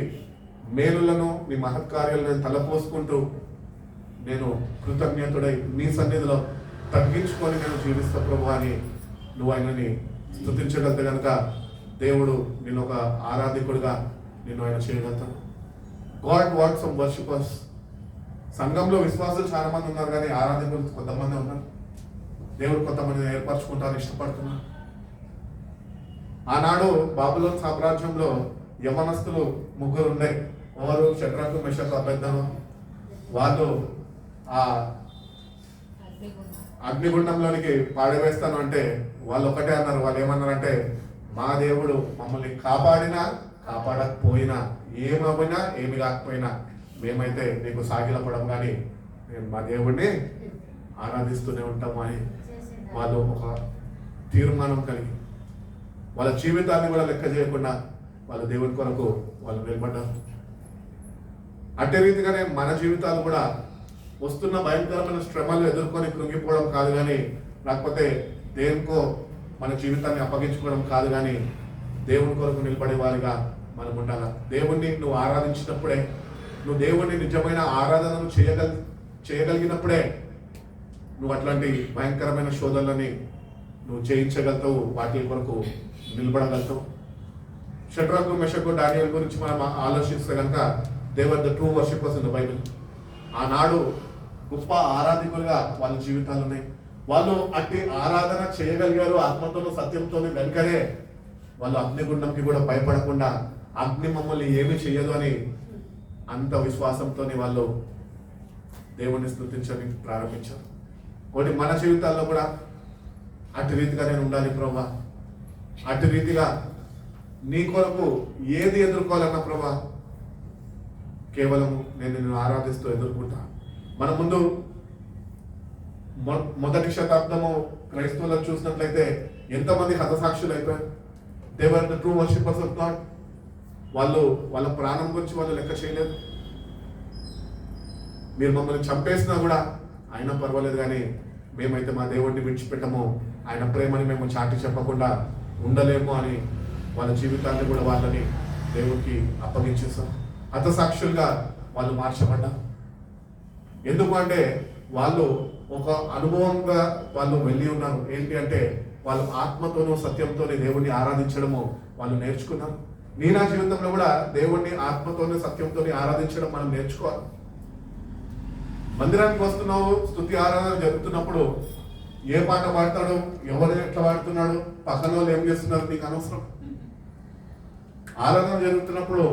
మేలులను, నీ మహత్కార్యాలను తలపోసుకుంటూ నేను కృతజ్ఞతుడై నీ సన్నిధిలో తగ్గించుకొని నేను జీవిస్తా ప్రభు అని నువ్వు ఆయనని స్తుతించగలిగితే కనుక దేవుడు నేను ఒక ఆరాధికుడిగా నేను ఆయన చేయగలుగుతాను. God wants some worshippers. సంఘంలో విశ్వాసులు చాలా మంది ఉన్నారు, కానీ ఆరాధకులు కొంతమంది ఉన్నారు. దేవుడు కొంతమందిని ఏర్పరచుకుంటారని ఇష్టపడుతున్నారు. ఆనాడు బాబులోన్ సామ్రాజ్యంలో యవనస్తులు ముగ్గురు ఉండే. ఎవరు? షడ్రకు, మెషకు, అబేద్నెగో. వాళ్ళు ఆ అగ్నిగుండంలోనికి పాడవేస్తాను అంటే వాళ్ళు ఒకటే అన్నారు. వాళ్ళు ఏమన్నారంటే, మా దేవుడు మమ్మల్ని కాపాడినా కాపాడకపోయినా, ఏమైనా ఏమి కాకపోయినా మేమైతే నీకు సాగిలపడం, కానీ మేము మా దేవుడిని ఆరాధిస్తూనే ఉంటాము అని వాళ్ళు ఒక తీర్మానం కలిగి వాళ్ళ జీవితాన్ని కూడా లెక్క చేయకుండా వాళ్ళ దేవుని కొరకు వాళ్ళు నిలబడ్డారు. అట్టే రీతిగానే మన జీవితాలు కూడా వస్తున్న భయంకరమైన శ్రమలు ఎదుర్కొని కృంగిపోవడం కాదు, కానీ లేకపోతే దేనికో మన జీవితాన్ని అప్పగించుకోవడం కాదు, కానీ దేవుని కొరకు నిలబడే వారిగా మనం ఉండాలి. దేవుణ్ణి నువ్వు ఆరాధించినప్పుడే, నువ్వు దేవుణ్ణి నిజమైన ఆరాధనను చేయగలిగినప్పుడే నువ్వు అట్లాంటి భయంకరమైన శోధనలని నువ్వు చేయించగలుగుతావు, వాటి కొరకు నిలబడగలుగుతావు. షడ్రకు మెషకు డానియేల్ గురించి మనం ఆలోచిస్తే కనుక they were the true worshippers in the Bible. ఆనాడు గొప్ప ఆరాధికులుగా వాళ్ళ జీవితాలు ఉన్నాయి. వాళ్ళు అట్టి ఆరాధన చేయగలిగారు ఆత్మతోనూ సత్యంతోనూ కనుకనే వాళ్ళు అగ్నిగుండంకి కూడా భయపడకుండా అగ్ని మమ్మల్ని ఏమీ చేయదు అని అంత విశ్వాసంతో వాళ్ళు దేవుణ్ణి స్తుతించని ప్రారంభించారు. ఒకటి మన జీవితాల్లో కూడా అటు రీతిగా నేను ఉండాలి ప్రభా, అటు రీతిగా నీ కొరకు ఏది ఎదుర్కోవాలన్నా ప్రభా కేవలం నేను నిన్ను ఆరాధిస్తూ ఎదుర్కొంటా. మన ముందు మొదటి శతాబ్దము క్రైస్తవులను చూసినట్లయితే ఎంతమంది హతసాక్షులు అయిపోయారు. They were the true worshippers of God. వాళ్ళు వాళ్ళ ప్రాణం గురించి వాళ్ళు లెక్క చేయలేదు. మీరు మమ్మల్ని చంపేసినా కూడా అయినా పర్వాలేదు, కానీ మేమైతే మా దేవుడిని విడిచిపెట్టము, ఆయన ప్రేమని మేము చాటి చెప్పకుండా ఉండలేము అని వాళ్ళ జీవితాన్ని కూడా వాళ్ళని దేవుడికి అప్పగించేశారు. హతసాక్షులుగా వాళ్ళు మార్చబడ్డారు. ఎందుకు అంటే వాళ్ళు ఒక అనుభవంగా వాళ్ళు వెళ్ళి ఉన్నారు. ఏంటి అంటే వాళ్ళు ఆత్మతోనూ సత్యంతోనే దేవుణ్ణి ఆరాధించడము వాళ్ళు నేర్చుకున్నారు. నా జీవితంలో కూడా దేవుణ్ణి ఆత్మతోనే సత్యంతోనే ఆరాధించడం మనం నేర్చుకోవాలి. మందిరానికి వస్తున్నావు, స్తుతి ఆరాధన జరుగుతున్నప్పుడు ఏ పాట పాడతాడు, ఎవరు ఎట్లా పాడుతున్నాడు, పక్కన వాళ్ళు ఏం చేస్తున్నారు నీకు అనవసరం. ఆరాధన జరుగుతున్నప్పుడు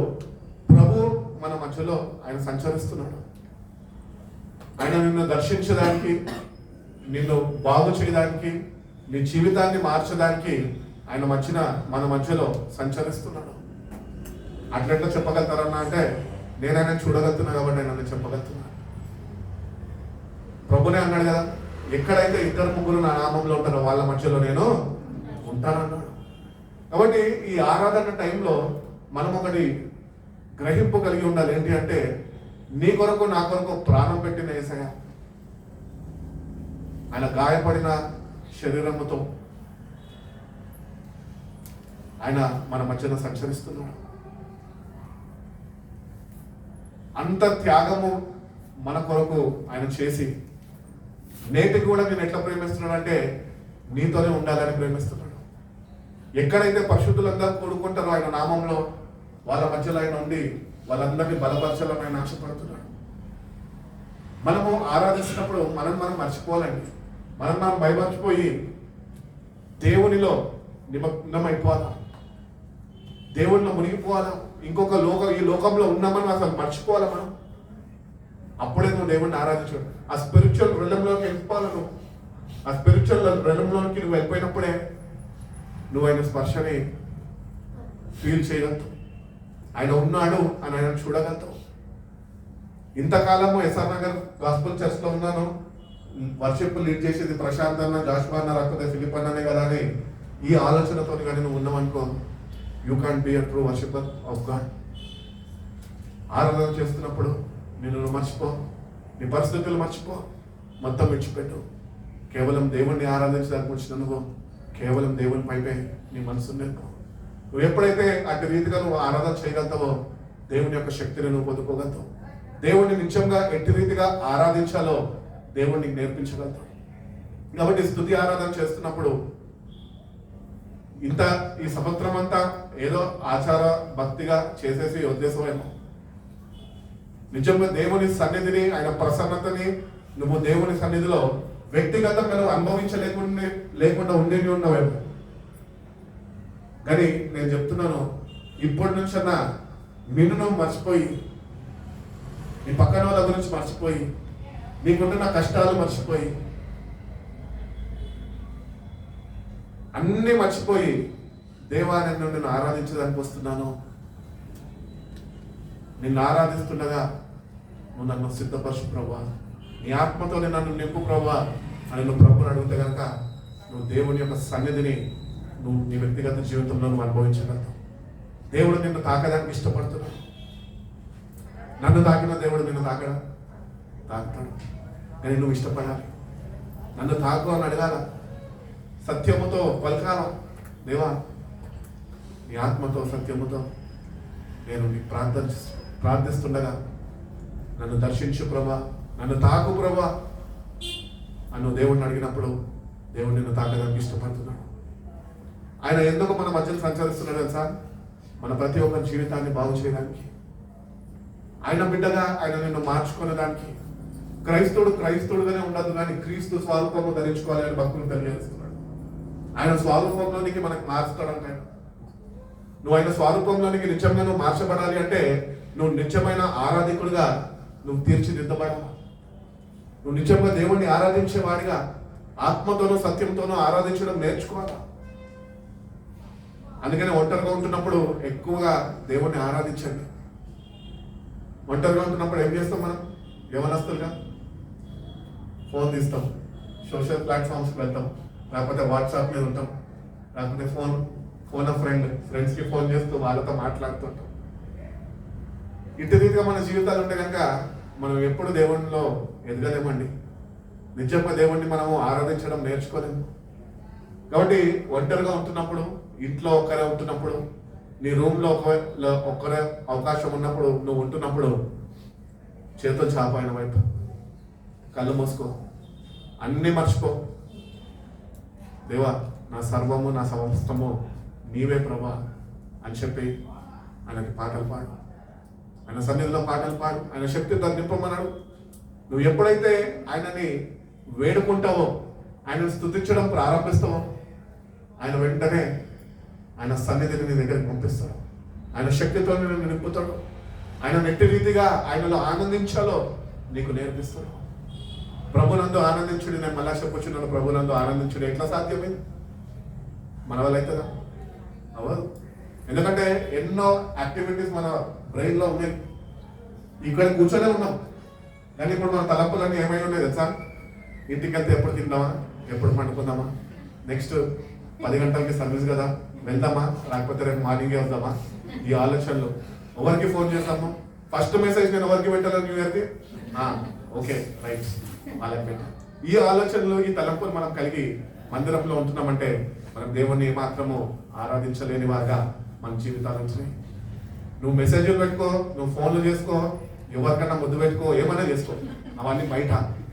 ప్రభు మన మధ్యలో ఆయన సంచరిస్తున్నాడు. ఆయన నిన్ను దర్శించడానికి, నిన్ను బాగు చేయడానికి, నీ జీవితాన్ని మార్చడానికి ఆయన మన మధ్యలో సంచరిస్తున్నాడు. అట్లెట్లా చెప్పగలుగుతారన్నా అంటే నేను ఆయన చూడగలుగుతున్నా కాబట్టి ఆయన చెప్పగలుగుతున్నాను. ప్రభునే అన్నాడు కదా, ఎక్కడైతే ఇద్దరు ముగ్గురు నా నామంలో ఉంటారో వాళ్ళ మధ్యలో నేను ఉంటానన్నాడు. కాబట్టి ఈ ఆరాధన టైంలో మనం ఒకటి గ్రహింపు కలిగి ఉండాలి. ఏంటి అంటే నీ కొరకు నా కొరకు ప్రాణం పెట్టిన యేసయ్య ఆయన గాయపడిన శరీరముతో ఆయన మన మధ్యన సంచరిస్తున్నాడు. అంత త్యాగము మన కొరకు ఆయన చేసి నేటికి కూడా నేను ఎట్లా ప్రేమిస్తున్నాడు అంటే నీతోనే ఉండాలని ప్రేమిస్తున్నాడు. ఎక్కడైతే పరిశుద్ధులందరూ కూడుకుంటారో ఆయన నామంలో వాళ్ళ మధ్యలో ఆయన ఉండి వాళ్ళందరినీ బలపరచాలని ఆయన ఆశపడుతున్నాడు. మనము ఆరాధిస్తున్నప్పుడు మనం మర్చిపోవాలండి. మనం భయమర్చిపోయి దేవునిలో నిమగ్నమైపోవాలా, దేవునిలో మునిగిపోవాలా, ఇంకొక ఈ లోకంలో ఉన్నామని అసలు మర్చిపోవాలా మనం. అప్పుడే నువ్వు దేవుడిని ఆరాధించు. ఆ స్పిరిచువల్ రెలంలోకి వెళ్ళిపోవాలి. నువ్వు ఆ స్పిరిచువల్ రెలంలోకి నువ్వు వెళ్ళిపోయినప్పుడే నువ్వు ఆయన స్పర్శని ఫీల్ చేయగలుగుతావు, ఆయన ఉన్నాడు అని ఆయన చూడగలుగుతావు. ఇంతకాలము ఎస్ఆర్ నగర్ గాస్పుల్ చర్చ్లో ఉన్నాను, వర్షిప్ లీడ్ చేసేది ప్రశాంత్ అన్న, జాషువా అన్న, లేకపోతే ఫిలిప్ అన్ననే కదా అని ఈ ఆలోచనతో కానీ నువ్వు ఉన్నావనుకో, you can't be a true worshipper of God. ఆరాధన చేస్తున్నప్పుడు నిన్ను మర్చిపో, నీ పరిస్థితులు మర్చిపో, మొత్తం విడిచిపెట్టు. కేవలం దేవుణ్ణి ఆరాధించడానికి వచ్చినందుకు కేవలం దేవుని పైపే నీ మనసు నిలుపు. నువ్వు ఎప్పుడైతే అటు రీతిగా నువ్వు ఆరాధన చేయగలుగుతావో దేవుని యొక్క శక్తిని నువ్వు పొందుకోగలుగుతావు. దేవుణ్ణి నిత్యంగా ఎట్టి రీతిగా ఆరాధించాలో దేవుణ్ణి నేర్పించగలుగుతావు. కాబట్టి స్తుతి ఆరాధన చేస్తున్నప్పుడు ఈ సంవత్సరం అంతా ఏదో ఆచార భక్తిగా చేసేసి ఉద్దేశమేమో, నిజంగా దేవుని సన్నిధిని, ఆయన ప్రసన్నతని నువ్వు దేవుని సన్నిధిలో వ్యక్తిగతంగా నువ్వు అనుభవించలేకుండా ఉండేవి ఉన్నావేమో. కానీ నేను చెప్తున్నాను, ఇప్పటి నుంచన్నా నిన్ను నువ్వు మర్చిపోయి, నీ పక్కన వాళ్ళ గురించి మర్చిపోయి, నీకున్న కష్టాలు మర్చిపోయి, అన్నీ మర్చిపోయి దేవా నిన్ను ఆరాధించడానికి వస్తున్నాను. నిన్ను ఆరాధిస్తుండగా నువ్వు నన్ను సిద్ధపరచు ప్రభా, నీ ఆత్మతో నన్ను నింపు ప్రభా అని నువ్వు ప్రభుని అడిగితే కనుక నువ్వు దేవుని యొక్క సన్నిధిని నువ్వు నీ వ్యక్తిగత జీవితంలో నువ్వు అనుభవించగలుగుతావు. దేవుడు నిన్ను తాకడానికి ఇష్టపడుతున్నాడు. నన్ను తాకిన దేవుడు నిన్ను తాకుతాడు, కానీ నువ్వు ఇష్టపడాలి. నన్ను తాకు అని అడగాల, సత్యముతో పలకాల. దేవా నీ ఆత్మతో సత్యముతో నేను నీ ప్రార్థిస్తుండగా నన్ను దర్శించు ప్రభా, నన్ను తాకు ప్రభా అన్ను దేవుడిని అడిగినప్పుడు దేవుడు నిన్ను తాకడానికి ఇష్టపడుతున్నాడు. ఆయన ఎందుకు మన మధ్యలో సంచరిస్తున్నాడు తెలుసా? మన ప్రతి ఒక్క జీవితాన్ని బాగు చేయడానికి, ఆయన బిడ్డగా ఆయన నిన్ను మార్చుకునేదానికి. క్రైస్తవుడుగానే ఉండదు కానీ క్రీస్తు స్వరూపము ధరించుకోవాలి అని భక్తులు తెలియజేస్తున్నాడు. ఆయన స్వరూపంలోనికి మనకు మార్చుతాడంట. నువ్వు ఆయన స్వరూపంలోనికి నిజంగా నువ్వు మార్చబడాలి అంటే నువ్వు నిజమైన ఆరాధికుడిగా నువ్వు తీర్చిదిద్దబడాలి. నువ్వు నిజంగా దేవుణ్ణి ఆరాధించేవాడిగా ఆత్మతోనూ సత్యంతోనూ ఆరాధించడం నేర్చుకోవాలి. అందుకని ఒంటరిగా ఉంటున్నప్పుడు ఎక్కువగా దేవుణ్ణి ఆరాధించండి. ఒంటరిగా ఉంటున్నప్పుడు ఏం చేస్తాం మనం? యవనస్తులుగా ఫోన్ తీస్తాం, సోషల్ ప్లాట్ఫామ్స్కి వెళ్తాం, లేకపోతే వాట్సాప్ మీద ఉంటాం, లేకపోతే ఫోన్ ఫ్రెండ్స్కి ఫోన్ చేస్తూ వాళ్ళతో మాట్లాడుతుంటాం. ఇటు రీతిగా మన జీవితాలు ఉంటే కనుక మనం ఎప్పుడు దేవునిలో ఎదగలేమండి. నిజంగా దేవుణ్ణి మనము ఆరాధించడం నేర్చుకోలేము. కాబట్టి ఒంటరిగా ఉంటున్నప్పుడు, ఇంట్లో ఒక్కరే ఉంటున్నప్పుడు, నీ రూమ్లో ఒక్కరే అవకాశం ఉన్నప్పుడు, నువ్వు ఉంటున్నప్పుడు చేతులు చాపు ఆయన వైపు, కళ్ళు మూసుకో, అన్నీ మర్చిపో. దేవా, నా సర్వము నా సమస్తము నీవే ప్రభా అని చెప్పి ఆయనకి పాటలు పాడు. ఆయన సన్నిధిలో పాటలు పాడు. ఆయన శక్తితో నింపమన్నాడు. నువ్వు ఎప్పుడైతే ఆయనని వేడుకుంటావో, ఆయనను స్తుతించడం ప్రారంభిస్తావో, ఆయన వెంటనే ఆయన సన్నిధిని నీ దగ్గరికి పంపిస్తాడు. ఆయన శక్తితో నిన్ను నింపుతాడు. ఆయన నెట్టి రీతిగా ఆయనలో ఆనందించాలో నీకు నేర్పిస్తాడు. ప్రభునందు ఆనందించుడు, నేను మళ్ళా చెప్పొచ్చున్నాను, ప్రభునందు ఆనందించుడు ఎట్లా సాధ్యమైంది? మన వల్ల అవుతుందా? అవ్వదు. ఎందుకంటే ఎన్నో యాక్టివిటీస్ మన బ్రెయిన్లో ఉన్నాయి. ఇక్కడ కూర్చొనే ఉన్నాం కానీ ఇప్పుడు మన తలంపులన్నీ ఏమైనా ఉన్నాయి తెలుసా? ఇంటికి వెళ్తే ఎప్పుడు తిందామా, ఎప్పుడు పండుకుందామా, నెక్స్ట్ 10 గంటలకి సర్వీస్ కదా వెళ్దామా, లేకపోతే రేపు మార్నింగే వద్దామా, ఈ ఆలోచనలు. ఎవరికి ఫోన్ చేస్తాము? ఫస్ట్ మెసేజ్ నేను ఎవరికి పెట్టాను? న్యూ ఇయర్కి ఓకే రైట్ వాళ్ళకి పెట్టా. ఈ ఆలోచనలు, ఈ తలంపులు మనం కలిగి మందిరంలో ఉంటున్నామంటే మనం దేవుణ్ణి ఏమాత్రము ఆరాధించలేని వారుగా మన జీవితాలు వచ్చినాయి. నువ్వు మెసేజ్లు పెట్టుకో, నువ్వు ఫోన్లు చేసుకో, ఎవరికన్నా ముద్దు పెట్టుకో, ఏమైనా చేసుకో, అవన్నీ బయట.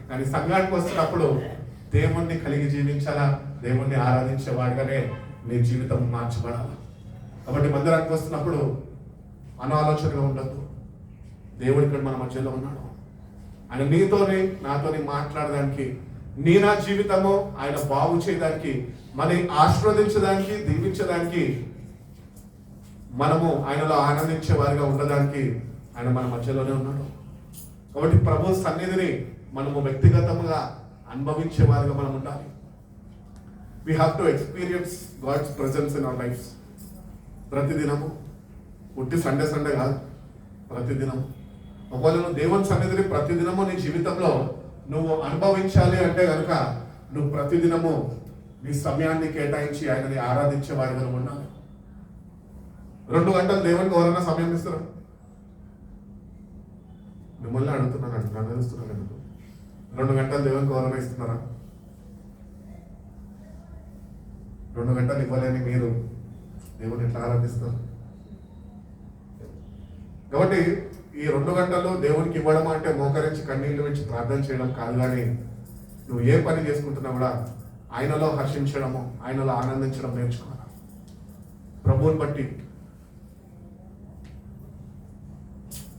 కానీ సంఘానికి వస్తున్నప్పుడు దేవుణ్ణి కలిగి జీవించాలా, దేవుణ్ణి ఆరాధించేవాడిగానే నీ జీవితం మార్చబడాలి. కాబట్టి మందిరానికి వస్తున్నప్పుడు అనాలోచనగా ఉండద్దు. దేవుడు ఇక్కడ మన మధ్యలో ఉన్నాడు. ఆయన నీతోని నాతోని మాట్లాడడానికి, నా జీవితము ఆయన బాగు చేయడానికి, మన ఆశీర్వదించడానికి, దీవించడానికి, మనము ఆయనలో ఆనందించే వారిగా ఉండడానికి ఆయన మన మధ్యలోనే ఉన్నాడు. కాబట్టి ప్రభు సన్నిధిని మనము వ్యక్తిగతంగా అనుభవించే వారిగా మనం ఉండాలి. We have to experience God's presence in our lives. ప్రతిదినము, ఉట్టి సండే కాదు, ప్రతిదినం. ఒకవేళ నువ్వు దేవుని సన్నిధిని ప్రతిదినము నీ జీవితంలో నువ్వు అనుభవించాలి అంటే కనుక నువ్వు ప్రతిదినము నీ సమయాన్ని కేటాయించి ఆయనని ఆరాధించే వారిగా ఉండాలి. 2 గంటలు దేవునికి ఎవరైనా సమయం ఇస్తారా? మిమ్మల్ని అడుగుతున్నాను, నన్ను తెలుస్తున్నాను ఎందుకు? 2 గంటలు దేవునికి ఎవరైనా ఇస్తున్నారా? 2 గంటలు ఇవ్వలేని మీరు దేవుని ఎట్లా ఆరాధిస్తారు? కాబట్టి ఈ 2 గంటలు దేవునికి ఇవ్వడం అంటే మోకరించి కన్నీళ్ళు వచ్చి ప్రార్థన చేయడం కాదు. కానీ నువ్వు ఏ పని చేసుకుంటున్నా కూడా ఆయనలో హర్షించడము, ఆయనలో ఆనందించడం నేర్చుకోవాలి. ప్రభువుని బట్టి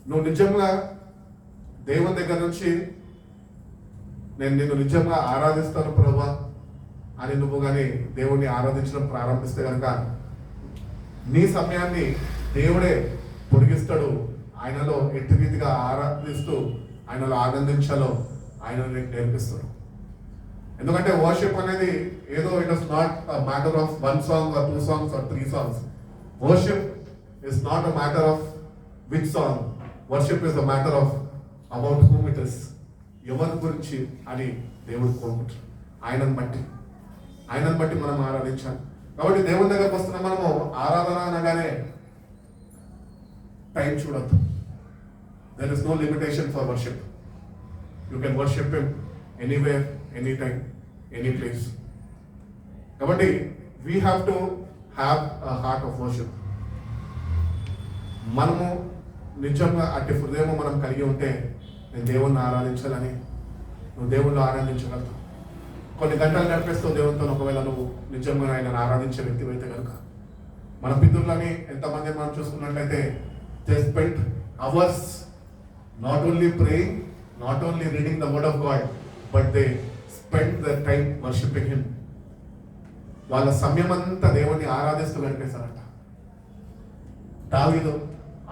నువ్వు నిజంగా దేవుని దగ్గర నుంచి నేను నిన్ను నిజంగా ఆరాధిస్తాను ప్రభువా అని నువ్వు కానీ దేవుణ్ణి ఆరాధించడం ప్రారంభిస్తే కనుక నీ సమయాన్ని దేవుడే పొడిగిస్తాడు. ఆయనలో ఎట్టి రీతిగా ఆరాధిస్తూ ఆయనలో ఆనందించాలో ఆయన నీకు నేర్పిస్తాడు. ఎందుకంటే వర్షిప్ అనేది ఏదో it is not matter of 1 song or 2 songs or 3 songs. Worship is not a matter of which song. Worship is a matter of about whom it is. ఎవరి గురించి అని దేవుడు కోరుకుంటాడు. ఆయనను బట్టి మనం ఆరాధించాలి. కాబట్టి దేవుని దగ్గరకు వస్తున్న మనము ఆరాధన అనగానే టైం చూడద్దు. There is no limitation for worship. You can worship him anywhere, any time, any place. కాబట్టి we have to have a heart of worship. మనము నిజంగా అట్టి హృదయం మనం కలిగి ఉంటే నేను దేవుణ్ణి ఆరాధించాలని నువ్వు దేవుణ్ణి ఆరాధించగలుగుతావు. కొన్ని గంటలు గడిపేస్తావు దేవునితో. ఒకవేళ నువ్వు నిజంగా ఆయనను ఆరాధించే వ్యక్తి అయితే కనుక, మన పితరులని ఎంతమంది మనం చూసుకున్నట్లయితే they spend hours not only praying, not only reading the word of God, but they spend the time worshipping him. వాళ్ళ సమయం అంతా దేవుణ్ణి ఆరాధిస్తూ గడిపేశారట. దావీదు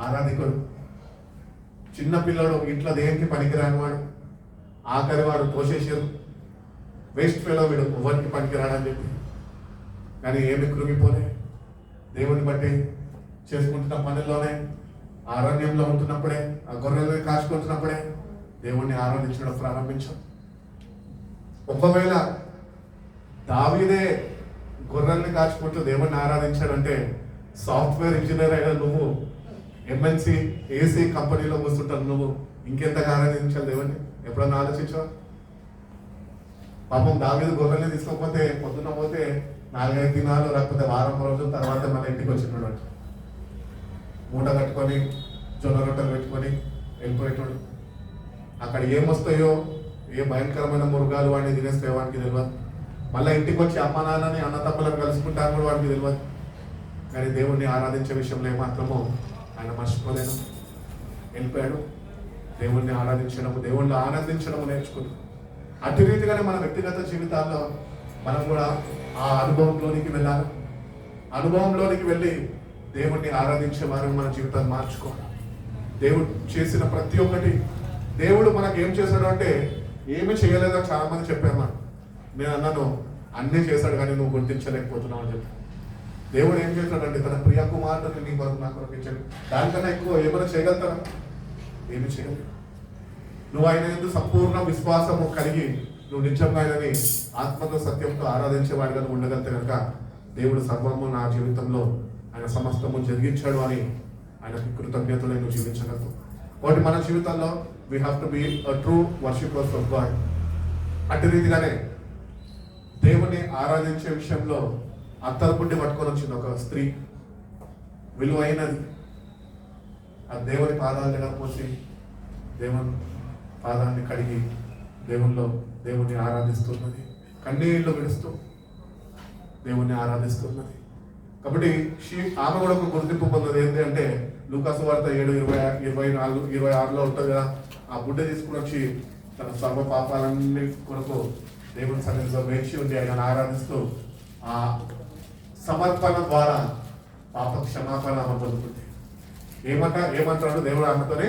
ఆరాధికుడు, చిన్న పిల్లడు, ఇంట్లో దేనికి పనికిరాని వాడు, ఆఖరి వాడు తోసేసారు, వేస్ట్ ఫెలో వీడు, ఎవరికి పనికిరాడని చెప్పి. కానీ ఏమి కృంగిపోలే, దేవుని బట్టి చేసుకుంటున్న పనుల్లోనే, అరణ్యంలో ఉంటున్నప్పుడే, ఆ గొర్రెల్ని కాచుకుంటున్నప్పుడే దేవుణ్ణి ఆరాధించడం ప్రారంభించాం. ఒకవేళ దావీదే గొర్రెల్ని కాచుకుంటూ దేవుణ్ణి ఆరాధించాడంటే, సాఫ్ట్వేర్ ఇంజనీర్ అయినా నువ్వు, ఎంఎన్సి ఏసీ కంపెనీలో కూర్చుంటాను నువ్వు, ఇంకెంతగా ఆరాధించాలి దేవుణ్ణి? ఎప్పుడన్నా ఆలోచించావా? పాపం దావీదు గొర్రెల్ని తీసుకోకపోతే పొద్దున్న పోతే 4-5 దినాలు లేకపోతే వారం రోజుల తర్వాత మన ఇంటికి వచ్చినాడు, మూట కట్టుకొని జొన్న రొట్టెలు పెట్టుకొని వెళ్ళిపోయేటాడు. అక్కడ ఏమొస్తాయో, ఏ భయంకరమైన మృగాలు వాడిని తినేస్తాయో వాడికి తెలియదు. మళ్ళీ ఇంటికి వచ్చి అమ్మ నాన్నని అన్న తమ్ములను కలుసుకుంటాను కూడా వాడికి తెలియదు. కానీ దేవుణ్ణి ఆరాధించే విషయంలో ఏమాత్రమో ఆయన మర్చిపోలేదు, వెళ్ళిపోయాడు. దేవుణ్ణి ఆరాధించడము, దేవుణ్ణి ఆనందించడము నేర్చుకున్నాం. అటు రీతిగానే మన వ్యక్తిగత జీవితాల్లో మనం కూడా ఆ అనుభవంలోనికి వెళ్ళాలి. అనుభవంలోనికి వెళ్ళి దేవుణ్ణి ఆరాధించే వారిని మన జీవితాన్ని మార్చుకోవాలి. దేవుడు చేసిన ప్రతి ఒక్కటి, దేవుడు మనకు ఏం చేశాడు అంటే ఏమి చేయలేదని చాలా మంది చెప్పారు. నేను అన్నాను, అన్నీ చేశాడు కానీ నువ్వు గుర్తించలేకపోతున్నావు అని చెప్పి. దేవుడు ఏం చేశాడంటే తన ప్రియ కుమార్తెని నీ కొరకు నా కొరకు ఇచ్చాడు. దానికన్నా ఎక్కువ ఏమైనా చేయగలుగుతారా? ఏమి చేయలేదు. నువ్వు ఆయన ఎందుకు సంపూర్ణ విశ్వాసము కలిగి నువ్వు నిజంగా ఆయనని ఆత్మతో సత్యంతో ఆరాధించేవాడిగా నువ్వు ఉండగలిగితే కనుక దేవుడు సర్వము నా జీవితంలో ఆయన సమస్తము జరిగించాడు అని ఆయనకి కృతజ్ఞతలు నువ్వు జీవించగలవు. కాబట్టి మన జీవితంలో we have to be a true worshippers of God. అటు రీతిగానే దేవుని ఆరాధించే విషయంలో అత్తరుపుండి పట్టుకొని వచ్చింది ఒక స్త్రీ, విలువైనది. ఆ దేవుని పాదాల దగ్గర పోసి దేవుని పాదాన్ని కడిగి దేవుణ్ణి ఆరాధిస్తున్నది, కన్నీళ్లు విడుస్తూ దేవుణ్ణి ఆరాధిస్తున్నది. కాబట్టి ఆమె కూడా ఒక గుర్తింపు పొందదు. ఏంటి అంటే లూకాసు వార్త 7:24-26లో ఉంటుంది కదా, ఆ బుడ్డ తీసుకుని వచ్చి తన సర్వ పాపాలన్నీ కొరకు దేవుని సన్నిధిలో వేచి ఉండి ఆయన ఆరాధిస్తూ ఆ సమర్పణ ద్వారా పాప క్షమాపణ ఆమె పొందుతుంది. ఏమంటాడు దేవుడు ఆమెతోనే?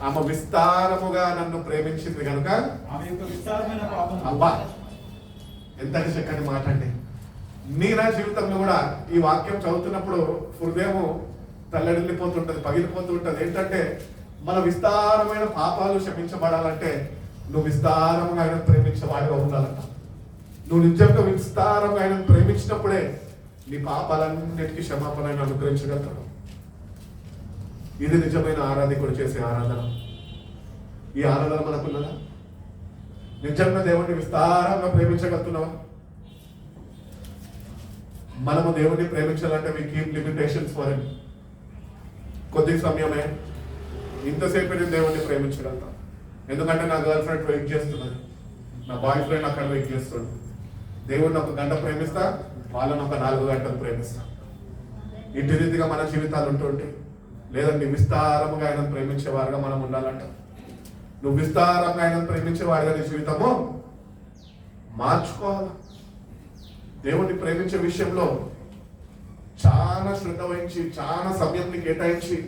ఆమె విస్తారముగా నన్ను ప్రేమించింది కనుక అబ్బా, ఎంత చక్కని మాట అండి. నీ నా జీవితంలో కూడా ఈ వాక్యం చదువుతున్నప్పుడు హృదయం తల్లడిల్లిపోతుంటది, పగిలిపోతూ ఉంటది. ఏంటంటే మన విస్తారమైన పాపాలు క్షమించబడాలంటే నువ్వు విస్తారంగా ఆయన ప్రేమించేవాడిగా ఉండాలంట. నువ్వు నిజంగా విస్తారంగా ఆయన ప్రేమించినప్పుడే నీ పాపాలన్నిటికీ క్షమాపణ ఆయన అనుగ్రహించగలుగుతాడు. ఇది నిజమైన ఆరాధకుడు చేసే ఆరాధన. ఈ ఆరాధన మనకున్నదా? నిజంగా దేవుడిని విస్తారంగా ప్రేమించగలుగుతున్నావా? మనము దేవుడిని ప్రేమించాలంటే we keep limitations for him. కొద్ది సమయమే, ఇంతసేపు నేను దేవుడిని ప్రేమించగలుగుతాను. ఎందుకంటే నా గర్ల్ ఫ్రెండ్ వెయిట్ చేస్తున్నది, నా బాయ్ ఫ్రెండ్ అక్కడ వెయిట్ చేస్తాడు. దేవుడిని 1 గంట ప్రేమిస్తా, వాళ్ళని 4 గంటలు ప్రేమిస్తా. ఇటు రీతిగా మన జీవితాలు ఉంటుంటే, లేదండి విస్తారముగా ఆయన ప్రేమించేవారుగా మనం ఉండాలంట. నువ్వు విస్తారంగా ఆయన ప్రేమించేవాడిగా నీ జీవితము మార్చుకోవాలి. దేవుడిని ప్రేమించే విషయంలో చాలా శ్రద్ధ వహించి, చాలా సమయాన్ని కేటాయించి,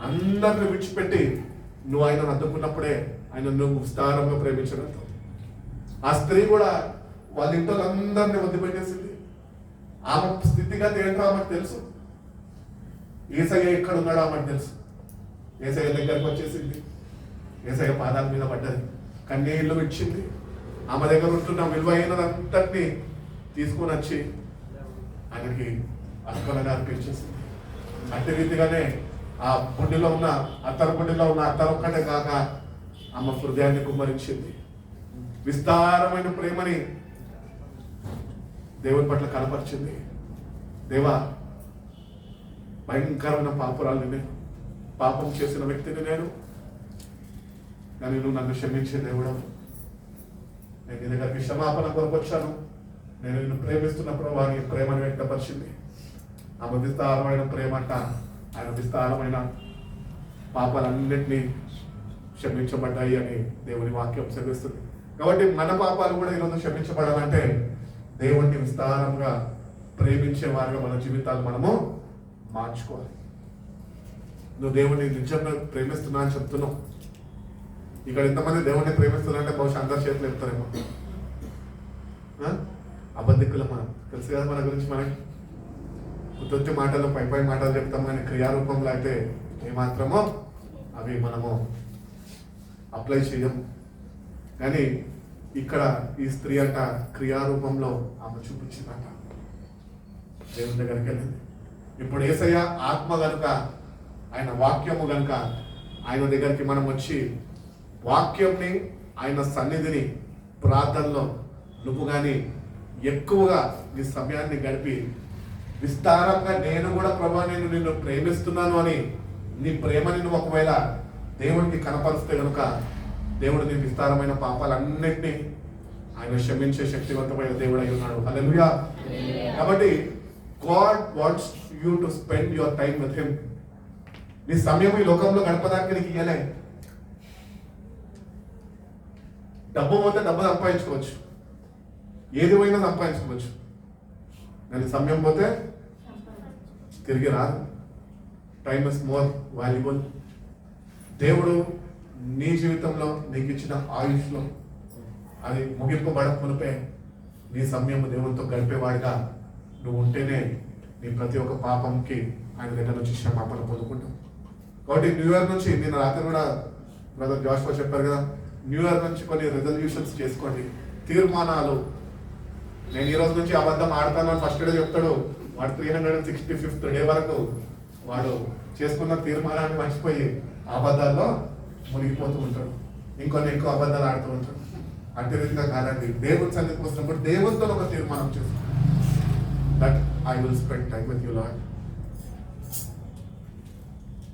అందరిని విడిచిపెట్టి నువ్వు ఆయనను అద్దుకున్నప్పుడే ఆయన నువ్వు విస్తారంగా ప్రేమించగలుగుతావు. ఆ స్త్రీ కూడా వాళ్ళ ఇంట్లో అందరినీ వదిలిపెట్టేసింది. ఆమె స్థితిగతి ఏంటో ఆమెకు తెలుసు. ఏసయ్య ఎక్కడ ఉన్నాడో ఆమెకు తెలుసు. ఏసయ్య దగ్గరకు వచ్చేసింది, ఏసయ్య పాదాల మీద పడ్డది, కన్నీళ్లు విడిచింది. ఆమె దగ్గర ఉంటున్న విలువైనదంతటినీ తీసుకొని వచ్చి ఆయనకి అర్పణగా అర్పించేసింది. అట్టి రీతిగానే ఆ బుడ్డిలో ఉన్న బుడ్డిలో ఉన్న ఒక్కటే కాక ఆమె హృదయాన్ని కుమ్మరించింది. విస్తారమైన ప్రేమని దేవుని పట్ల కనపరిచింది. దేవా, భయంకరమైన పాపురాలు నేను, పాపం చేసిన వ్యక్తిని నేను, కానీ నువ్వు నన్ను క్షమించే దేవుడు. నేను నీ దగ్గరికి క్షమాపణ కొరకు వచ్చాను, నేను నిన్ను ప్రేమిస్తున్న ప్రభా నీ ప్రేమను వ్యక్తపరిచింది. ఆమె విస్తారమైన ప్రేమ అంట, ఆయన విస్తారమైన పాపాలన్నింటినీ క్షమించబడ్డాయి అని దేవుని వాక్యం సెలవిస్తుంది. కాబట్టి మన పాపాలు కూడా ఈరోజు క్షమించబడాలంటే దేవుణ్ణి విస్తారంగా ప్రేమించే వారిగా మన జీవితాలు మనము మార్చుకోవాలి. నువ్వు దేవుణ్ణి నిజంగా ప్రేమిస్తున్నా అని చెప్తున్నావు. ఇక్కడ ఎంతమంది దేవుణ్ణి ప్రేమిస్తున్నారంటే బహుశా అందరి చేతులు చెప్తారేమో. అబద్ధికులు మనం తెలుసు కదా మన గురించి. మనకి ఉత్తి మాటలు పై మాటలు చెప్తాం, కానీ క్రియారూపంలో అయితే ఏమాత్రమో అవి మనము అప్లై చేయము. కానీ ఇక్కడ ఈ స్త్రీ అంట క్రియారూపంలో ఆమె చూపించిందంట, దేవుని దగ్గరికి వెళ్ళింది. ఇప్పుడు యేసయ్య ఆత్మ కనుక, ఆయన వాక్యము కనుక ఆయన దగ్గరికి మనం వచ్చి వాక్యంని, ఆయన సన్నిధిని, ప్రార్థనలో నువ్వు కానీ ఎక్కువగా నీ సమయాన్ని గడిపి విస్తారంగా నేను కూడా ప్రభా నేను నిన్ను ప్రేమిస్తున్నాను అని నీ ప్రేమని నువ్వు ఒకవేళ దేవుడికి కనపరిస్తే కనుక దేవుడు నీ విస్తారమైన పాపాలన్నింటినీ ఆయన క్షమించే శక్తివంతమైన దేవుడు అయి ఉన్నాడు. హల్లెలూయా. కాబట్టి God wants you to spend your time with him. నీ సమయం ఈ లోకంలో గడపడానికి నీకు ఇయ్యలే. డబ్బు పోతే డబ్బు సంపాదించుకోవచ్చు, ఏది పోయినా సంపాదించుకోవచ్చు, కానీ సమయం పోతే తిరిగి రాదు. Time is more valuable. దేవుడు నీ జీవితంలో నీకు ఇచ్చిన ఆయుష్లో అది ముగింపబడక మునిపే నీ సమయం దేవునితో గడిపేవాడిగా నువ్వు ఉంటేనే నీ ప్రతి ఒక్క పాపంకి ఆయన దగ్గర నుంచి క్షమాపణ పొందుకుంటావు. కాబట్టి న్యూ ఇయర్ నుంచి నేను రాత్రి కూడా బ్రదర్ జాషువా చెప్పారు కదా, న్యూ ఇయర్ నుంచి కొన్ని రెజల్యూషన్స్ చేసుకోండి, తీర్మానాలు. నేను ఈ రోజు నుంచి అబద్ధం ఆడతాను అని ఫస్ట్ డే చెప్తాడు, వాడు 365th డే వరకు వాడు చేసుకున్న తీర్మానాన్ని మర్చిపోయి అబద్ధాల్లో మునిగిపోతూ ఉంటాడు, ఇంకొన్ని ఎక్కువ అబద్ధాలు ఆడుతూ ఉంటాడు. అట్టి రీతిగా కాదండి, దేవుని సన్నిధికి వస్తున్నప్పుడు దేవునితో ఒక తీర్మానం చేస్తాడు, that I will spend time with you lord.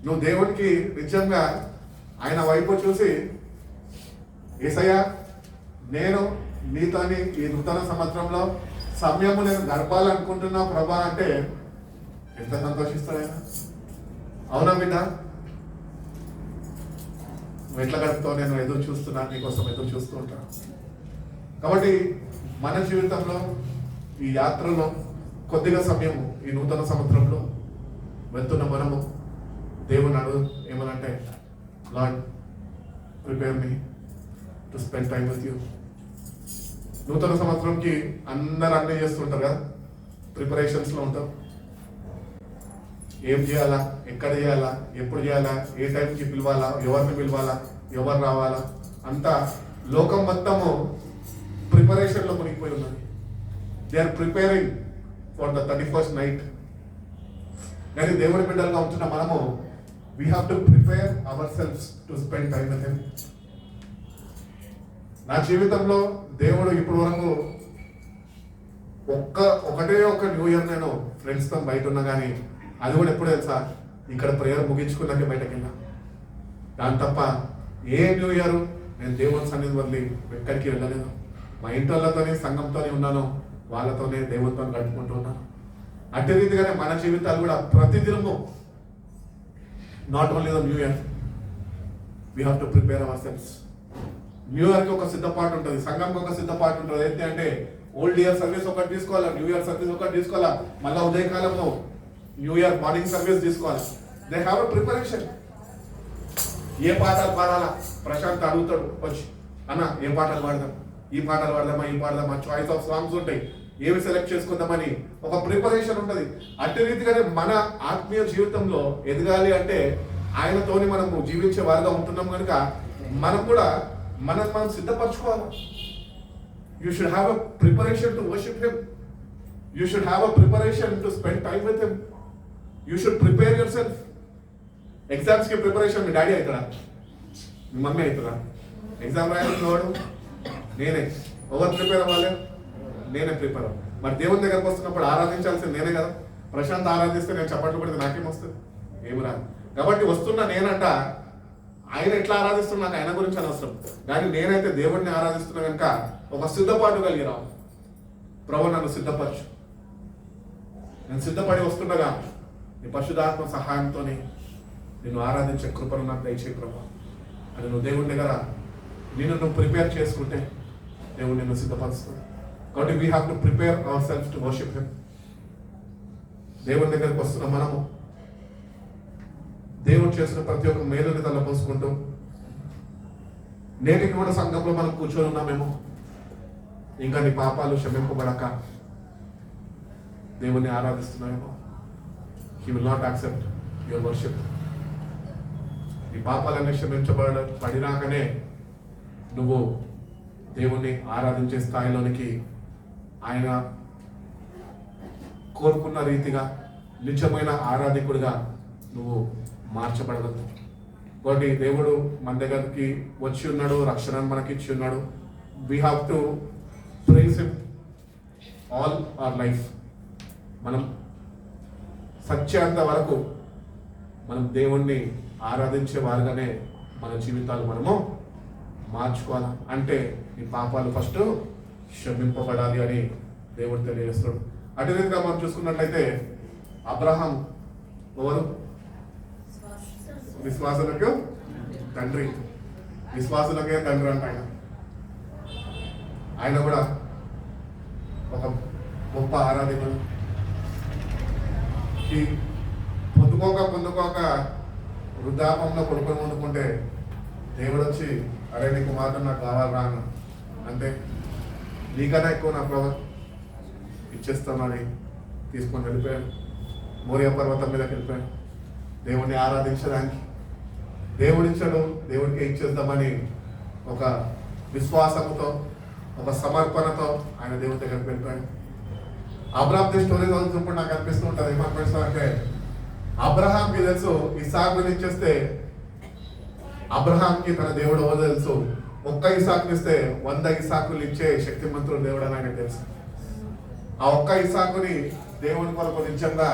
నువ్వు దేవునికి నిజంగా ఆయన వైపు చూసి యేసయ్య నేను నీతోని ఈ నూతన సంవత్సరంలో సమయము నేను గడపాలనుకుంటున్నా ప్రభా అంటే ఎంత సంతోషిస్తాడు ఆయన. అవునా బిడ్డ? నువ్వు ఎట్లా గడుపుతావు? నేను ఎదురు చూస్తున్నా, నీకోసం ఎదురు చూస్తూ ఉంటాను. కాబట్టి మన జీవితంలో ఈ యాత్రలో కొద్దిగా సమయము ఈ నూతన సంవత్సరంలో వెళ్తున్న మనము దేవుని అడుగు ఏమనంటే, lord prepare me to spend time with you. నూతన సంవత్సరంకి అందరు అన్నీ చేస్తుంటారు కదా, ప్రిపరేషన్స్లో ఉంటాం. ఏం చేయాలా, ఎక్కడ చేయాలా, ఎప్పుడు చేయాలా, ఏ టైంకి పిలవాలా, ఎవరిని పిలవాలా, ఎవరు రావాలా, అంతా లోకం మొత్తము ప్రిపరేషన్లో మునిగిపోయి ఉన్నది. They are preparing for the 31st night. కానీ దేవుని బిడ్డలుగా ఉంటున్న మనము we have to prepare our selfs to spend time with him. నా జీవితంలో దేవుడు ఇప్పటి వరకు ఒకటే ఒక న్యూ ఇయర్ నేను ఫ్రెండ్స్తో బయట ఉన్నా, కానీ అది కూడా ఎప్పుడు తెలుసా, ఇక్కడ ప్రేయర్ ముగించుకున్నాకే బయటకు వెళ్ళా. దాని తప్ప ఏ న్యూ ఇయర్ నేను దేవుని సన్నిధి వదిలి ఎక్కడికి వెళ్ళలేదు. మా ఇంటర్లతోనే సంఘంతోనే ఉన్నాను, వాళ్ళతోనే దేవునితో గడుపుకుంటూ ఉన్నాను. అట్టి రీతిగానే మన జీవితాలు కూడా ప్రతిదినము not only the new year, we have to prepare our selfs. New ఇయర్కి ఒక సిద్ధపాటు ఉంటుంది, సంఘంకి ఒక సిద్ధపాటు ఉంటుంది. ఏంటి అంటే ఓల్డ్ ఇయర్ సర్వీస్ ఒకటి తీసుకోవాలా, న్యూ ఇయర్ సర్వీస్ ఒకటి తీసుకోవాలా, మళ్ళీ ఉదయకాలము న్యూ ఇయర్ మార్నింగ్ సర్వీస్ తీసుకోవాలి. They have a preparation. ఏ పాటలు పాడాలా, ప్రశాంత్ అడుగుతాడు వచ్చి, అన్న ఏ పాటలు పాడదాం, ఈ పాటలు పాడదామా, ఈ పాడదామా, చాయిస్ ఆఫ్ సాంగ్స్ ఉంటాయి, ఏమి సెలెక్ట్ చేసుకుందామని ఒక ప్రిపరేషన్ ఉంటుంది. అట్టి రీతిగానే మన ఆత్మీయ జీవితంలో ఎదగాలి అంటే ఆయనతోని మనము జీవించే వారిగా ఉంటున్నాం కనుక మనం కూడా మనం సిద్ధపరచుకోవాలి. You should have a preparation to worship him. You should have a preparation to spend time with him. You should prepare yourself. ఎగ్జామ్స్కి ప్రిపరేషన్ మీ డాడీ అవుతారా, మీ మమ్మీ అవుతారా? ఎగ్జామ్ రాయాల్సినవాడు నేనే. ఎవరు ప్రిపేర్ అవ్వాలి? నేనే ప్రిపేర్ అవ్వాలి. మరి దేవుని దగ్గరకు వస్తున్నప్పుడు ఆరాధించాల్సింది నేనే కదా. ప్రశాంత్ ఆరాధిస్తే నేను చప్పట్లు పడితే నాకేం వస్తుంది? ఏమి రాదు. కాబట్టి వస్తున్న నేనంట ఆయన ఎట్లా ఆరాధిస్తున్నా నాకు ఆయన గురించి అనవసరం, కానీ నేనైతే దేవుడిని ఆరాధిస్తున్నా కనుక ఒక సిద్ధపాటు కలిగి రావు. ప్రభు నన్ను సిద్ధపరచు, నేను సిద్ధపడి వస్తుండగా నీ పరిశుద్ధాత్మ సహాయంతో నిన్ను ఆరాధించే కృపను నాకు దయచేయి ప్రభు అని నువ్వు దేవుడి దగ్గర నిన్ను నువ్వు ప్రిపేర్ చేసుకుంటే దేవుడు నిన్ను సిద్ధపరుస్తుంది. కాబట్టి we have to prepare our self to worship him. దేవుడి దగ్గరికి వస్తున్న మనము దేవుడు చేసిన ప్రతి ఒక్క మేలుని తలపోసుకుంటూ నేటికి కూడా సంఘంలో మనం కూర్చొని ఉన్నామేమో, ఇంకా నీ పాపాలు క్షమింపబడక దేవుణ్ణి ఆరాధిస్తున్నామేమో. He will not accept your worship. నీ పాపాలన్నీ పడినాకనే నువ్వు దేవుణ్ణి ఆరాధించే స్థాయిలోనికి ఆయన కోరుకున్న రీతిగా నిజమైన ఆరాధికుడిగా నువ్వు మార్చబడగలవు. కాబట్టి దేవుడు మన దగ్గరికి వచ్చి ఉన్నాడు, రక్షణ మనకి ఇచ్చి ఉన్నాడు. We have to praise him all our life. మనం సత్యాంత వరకు మనం దేవుణ్ణి ఆరాధించే వారుగానే మన జీవితాలు మనము మార్చుకోవాలి. అంటే ఈ పాపాలు ఫస్ట్ క్షమింపబడాలి అని దేవుడు తెలియజేస్తాడు. అటు రీతిగా మనం చూసుకున్నట్లయితే అబ్రహాం ఎవరు? విశ్వాసులకు తండ్రి, విశ్వాసులకే తండ్రి అంట ఆయన. ఆయన కూడా ఒక గొప్ప ఆరాధకుడు. ఈ పొందుకోక వృద్ధాపంలో కొడుకుని వండుకుంటే దేవుడు వచ్చి అరే నీ కుమారుడు నాకు కావాలరా అన్న, అంటే నీకన్నా ఎక్కువ నా ప్రభు ఇచ్చేస్తామని తీసుకొని వెళ్ళిపోయాను. మోరియా పర్వతం మీదకి వెళ్ళిపోయాను దేవుడిని ఆరాధించడానికి. దేవుడిచ్చాడు, దేవుడికి ఇచ్చేద్దామని ఒక విశ్వాసంతో ఒక సమర్పణతో ఆయన దేవుడి దగ్గరికి వెళ్ళిపోయాడు. అబ్రాహాం స్టోరీ చదువుతున్నప్పుడు నాకు అనిపిస్తూ ఉంటుంది ఏమనిపిస్తామంటే, అబ్రహాంకి తెలుసు ఇస్సాకుని ఇచ్చేస్తే అబ్రహాంకి తన దేవుడు ఎవరో తెలుసు. ఒక్క ఇస్సాకుని ఇస్తే 100 ఇస్సాకులు ఇచ్చే శక్తిమంతుడు దేవుడు అని ఆయనకు తెలుసు. ఆ ఒక్క ఇస్సాకుని దేవుని కొరకు నిజంగా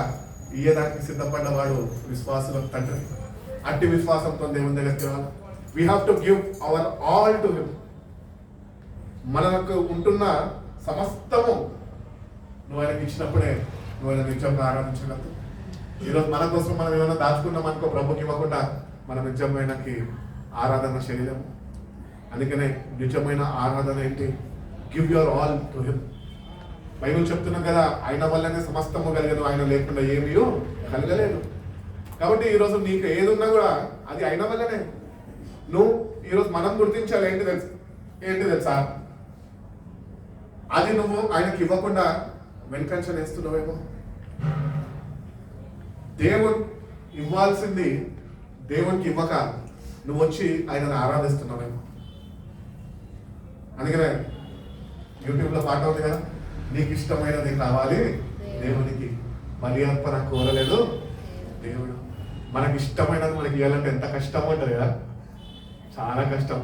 ఇయ్యడానికి సిద్ధపడ్డవాడు విశ్వాసులకు తండ్రి. అట్టి విశ్వాసంతో దేవుని దగ్గరికి రావాలి. We have to give our all to him. మనకు ఉంటున్న సమస్తము నువ్వు ఆయనకి ఇచ్చినప్పుడే నువ్వు ఆయన నిజంగా ఆరాధించగలవు. ఈరోజు మన కోసం మనం ఏమైనా దాచుకున్నాం అనుకో, ప్రభుకి ఇవ్వకుండా మనం నిజమైనకి ఆరాధన చేయలేము. అందుకనే నిజమైన ఆరాధన ఏంటి? Give your all to him. Bible చెప్తున్నాం కదా, ఆయన వల్లనే సమస్తము కలిగదు, ఆయన లేకుండా ఏమీ కలగలేదు. కాబట్టి ఈరోజు నీకు ఏది ఉన్నా కూడా అది ఆయన వల్లనే. నువ్వు ఈరోజు మనం గుర్తించాలి ఏంటి తెలుసా, అది నువ్వు ఆయనకి ఇవ్వకుండా వెనుకంచ వేస్తున్నావేమో. దేవుడు ఇవ్వాల్సింది దేవునికి ఇవ్వక నువ్వు వచ్చి ఆయనను ఆరాధిస్తున్నావేమో. అందుకనే యూట్యూబ్లో పాట ఉంది కదా, నీకు ఇష్టమైనది కావాలి దేవునికి, బలి అర్పణ కోరలేదు దేవుడు. మనకి ఇష్టమైనది మనకి ఇవ్వాలంటే ఎంత కష్టం ఉంటుంది కదా, చాలా కష్టం.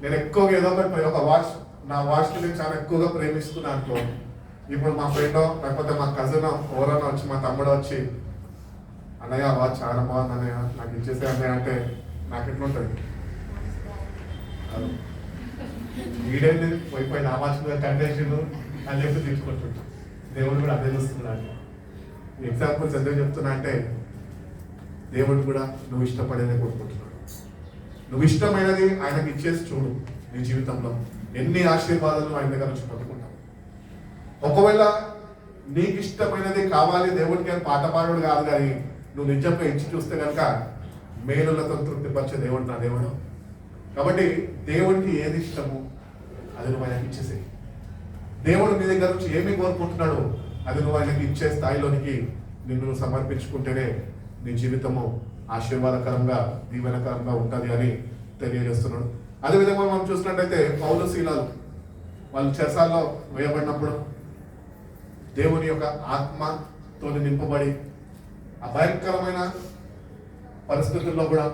నేను ఎక్కువగా ఏదో ఒక వాచ్, నా వాచ్ని నేను చాలా ఎక్కువగా ప్రేమిస్తున్నాను అనుకో. ఇప్పుడు మా ఫ్రెండ్ లేకపోతే మా కజిన్ ఎవరన్నా వచ్చి, మా తమ్ముడు వచ్చి అన్నయ్య వాచ్ చాలా బాగుంది అన్నయ్య నాకు ఇచ్చేసే అన్నయ్య అంటే నాకు ఎట్లుంటుంది? వీడేంటి పోయిపోయి నా వాచ్ మీద కండేషన్ అని చెప్పి తీసుకుంటుంటా. దేవుడు కూడా అదే చూస్తున్నాడు. ఎగ్జాంపుల్స్ ఎందుకు చెప్తున్నా అంటే, దేవుడు కూడా నువ్వు ఇష్టపడేదే కోరుకుంటున్నాడు. నువ్వు ఇష్టమైనది ఆయనకి ఇచ్చేసి చూడు. నీ జీవితంలో ఎన్ని ఆశీర్వాదాలు ఆయన దగ్గర నుంచి పట్టుకుంటావు. ఒకవేళ నీకు ఇష్టమైనది కావాలి దేవుడికి అని పాట పాడు కాదు, కానీ నువ్వు నిజంగా ఇచ్చి చూస్తే కనుక మేలులతో తృప్తిపరిచే దేవుడు నా దేవుడు. కాబట్టి దేవుడికి ఏది ఇష్టము అది నువ్వు ఆయనకి ఇచ్చేసే. దేవుడు నీ దగ్గర నుంచి ఏమి కోరుకుంటున్నాడు అది నువ్వు ఆయనకి ఇచ్చే స్థాయిలోనికి నిన్ను సమర్పించుకుంటేనే నీ జీవితము ఆశీర్వాదకరంగా దీవెనకరంగా ఉంటుంది అని తెలియజేస్తున్నాడు. అదేవిధంగా మనం చూసినట్టయితే పౌలు శీలాలు వాళ్ళు చెరసాల్లో వేయబడినప్పుడు దేవుని యొక్క ఆత్మతో నింపబడి ఆ భయంకరమైన పరిస్థితుల్లో కూడా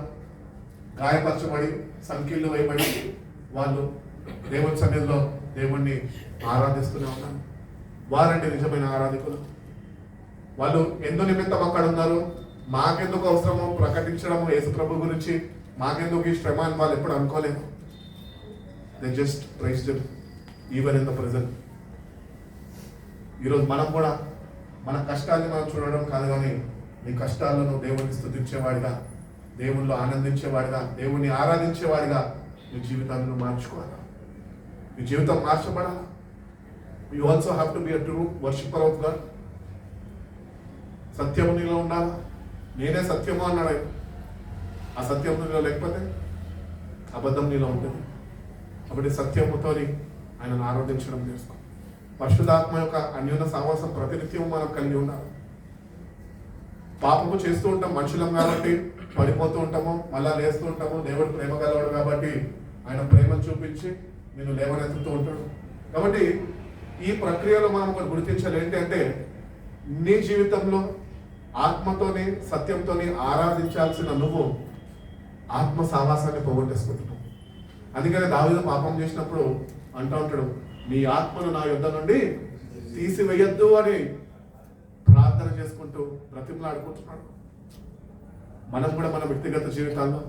గాయపరచబడి సంకీళ్ళు వేయబడి వాళ్ళు దేవుని సన్నిధిలో దేవుణ్ణి ఆరాధిస్తూనే ఉన్నారు. వారంటే నిజమైన ఆరాధికులు. వాళ్ళు ఎందు నిమిత్తం అక్కడ ఉన్నారు, మాకెందుకు అవసరమో ప్రకటించడము యేసు ప్రభు గురించి, మాకెందుకు ఈ శ్రమ అని వాళ్ళు ఎప్పుడు అనుకోలేదు. They just praised him even in the present. ఈరోజు మనం కూడా మన కష్టాన్ని మనం చూడడం కాదు, కానీ నీ కష్టాలను దేవుణ్ణి స్తుతించేవాడిగా, దేవుణ్ణిలో ఆనందించేవాడిగా, దేవుణ్ణి ఆరాధించేవాడిగా నీ జీవితాన్ని నువ్వు మార్చుకోవాలా. నీ జీవితం మార్చబడాలా. You also have to be a true worshipper of God. సత్యము నీలో ఉండాలా. నేనే సత్యము అన్నాడు ఆయన. ఆ సత్యం నీలో లేకపోతే అబద్ధం నీలో ఉంటుంది. కాబట్టి సత్యముతోని ఆయనను ఆరాధించడం చేసుకో. పరిశుద్ధాత్మ యొక్క అన్యోన్య సహవాసం ప్రతినిత్యం మనం కలిగి ఉండాలి. పాపము చేస్తూ ఉంటాం మనుషులం కాబట్టి, పడిపోతూ ఉంటాము, మళ్ళా లేస్తూ ఉంటాము. దేవుడు ప్రేమ గలవాడు కాబట్టి ఆయన ప్రేమను చూపించి నేను లేవనెత్తుతూ ఉంటాడు. కాబట్టి ఈ ప్రక్రియలో మనం ఒకటి గుర్తించాలి. ఏంటి అంటే నీ జీవితంలో ఆత్మతోని సత్యంతోని ఆరాధించాల్సిన నువ్వు ఆత్మ సహవాసాన్ని పోగొట్టేసుకుంటున్నావు. అందుకనే దావీదు పాపం చేసినప్పుడు అంటూ ఉంటాడు, నీ ఆత్మను నా యుద్ధ నుండి తీసివేయద్దు అని ప్రార్థన చేసుకుంటూ బ్రతిమలాడుకుంటున్నాడు. మనం కూడా మన వ్యక్తిగత జీవితాల్లో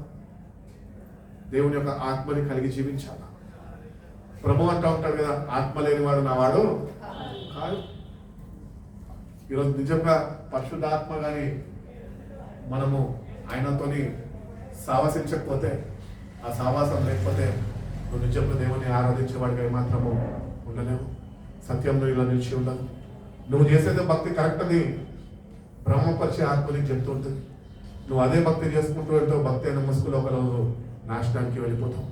దేవుని యొక్క ఆత్మని కలిగి జీవించాలి. ప్రభు అంటూ ఉంటాడు కదా, ఆత్మ లేనివాడు నా వాడు కాదు. ఈరోజు నిజంగా పరిశుద్ధాత్మ కానీ మనము ఆయనతోని సావసించకపోతే, ఆ సావాసం లేకపోతే నువ్వు నిజంగా దేవుని ఆరాధించేవాడిగా మాత్రము ఉండలేవు. సత్యంలో ఇలా నిలిచి ఉండదు. నువ్వు చేసేదే భక్తి కరెక్ట్ అని బ్రహ్మపరిచే ఆత్మ నీకు చెప్తూ ఉంటుంది. నువ్వు అదే భక్తి చేసుకుంటూ వెళ్తావు. భక్తి అనే ముసుగులో ఒకరోజు నాశనానికి వెళ్ళిపోతావు.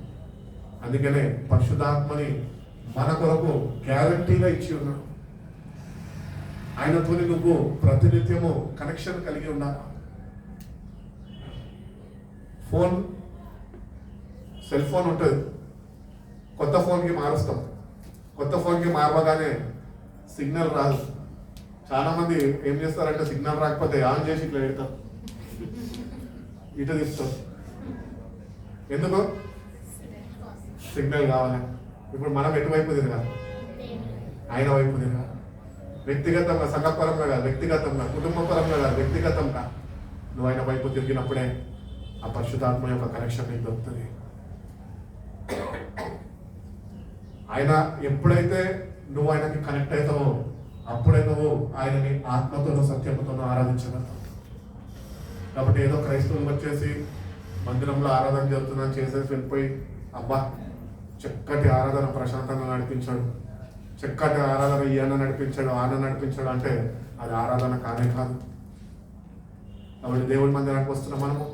అందుకనే పరిశుద్ధాత్మని మన కొరకు గ్యారంటీగా ఇచ్చి ఉన్నాడు. ఆయనతోని నువ్వు ప్రతినిత్యము కనెక్షన్ కలిగి ఉండాలి. ఫోన్, సెల్ ఫోన్ ఉంటుంది, కొత్త ఫోన్కి మారుస్తాం. కొత్త ఫోన్కి మారవగానే సిగ్నల్ రాదు. చాలా మంది ఏం చేస్తారంటే సిగ్నల్ రాకపోతే ఆన్ చేసి ఇట్లా పెడతారు, ఇటు తీస్తారు. ఎందుకు? సిగ్నల్ కావాలి. ఇప్పుడు మనం ఎటువైపు తిరగా? ఆయన వైపు తిరగా. వ్యక్తిగతంగా, సంఘపరంగా కాదు, వ్యక్తిగతంగా, కుటుంబపరంగా కాదు, వ్యక్తిగతంగా నువ్వు ఆయన వైపు తిరిగినప్పుడే ఆ పరిశుద్ధాత్మ యొక్క కనెక్షన్ నీకు దొరుకుతుంది. ఆయన ఎప్పుడైతే నువ్వు ఆయనకి కనెక్ట్ అవుతావో అప్పుడే నువ్వు ఆయనని ఆత్మతోనూ సత్యముతోనూ ఆరాధించగలవు. కాబట్టి ఏదో క్రైస్తవులు వచ్చేసి మందిరంలో ఆరాధన జరుగుతుందని చేసేసి వెళ్ళిపోయి, అబ్బా చక్కటి ఆరాధన ప్రశాంతంగా నడిపించాడు, చక్కటి ఆరాధన ఈయన నడిపించాడు, ఆన నడిపించాడు అంటే అది ఆరాధన కానే కాదు. కాబట్టి దేవుడి మందిరానికి వస్తున్న మనము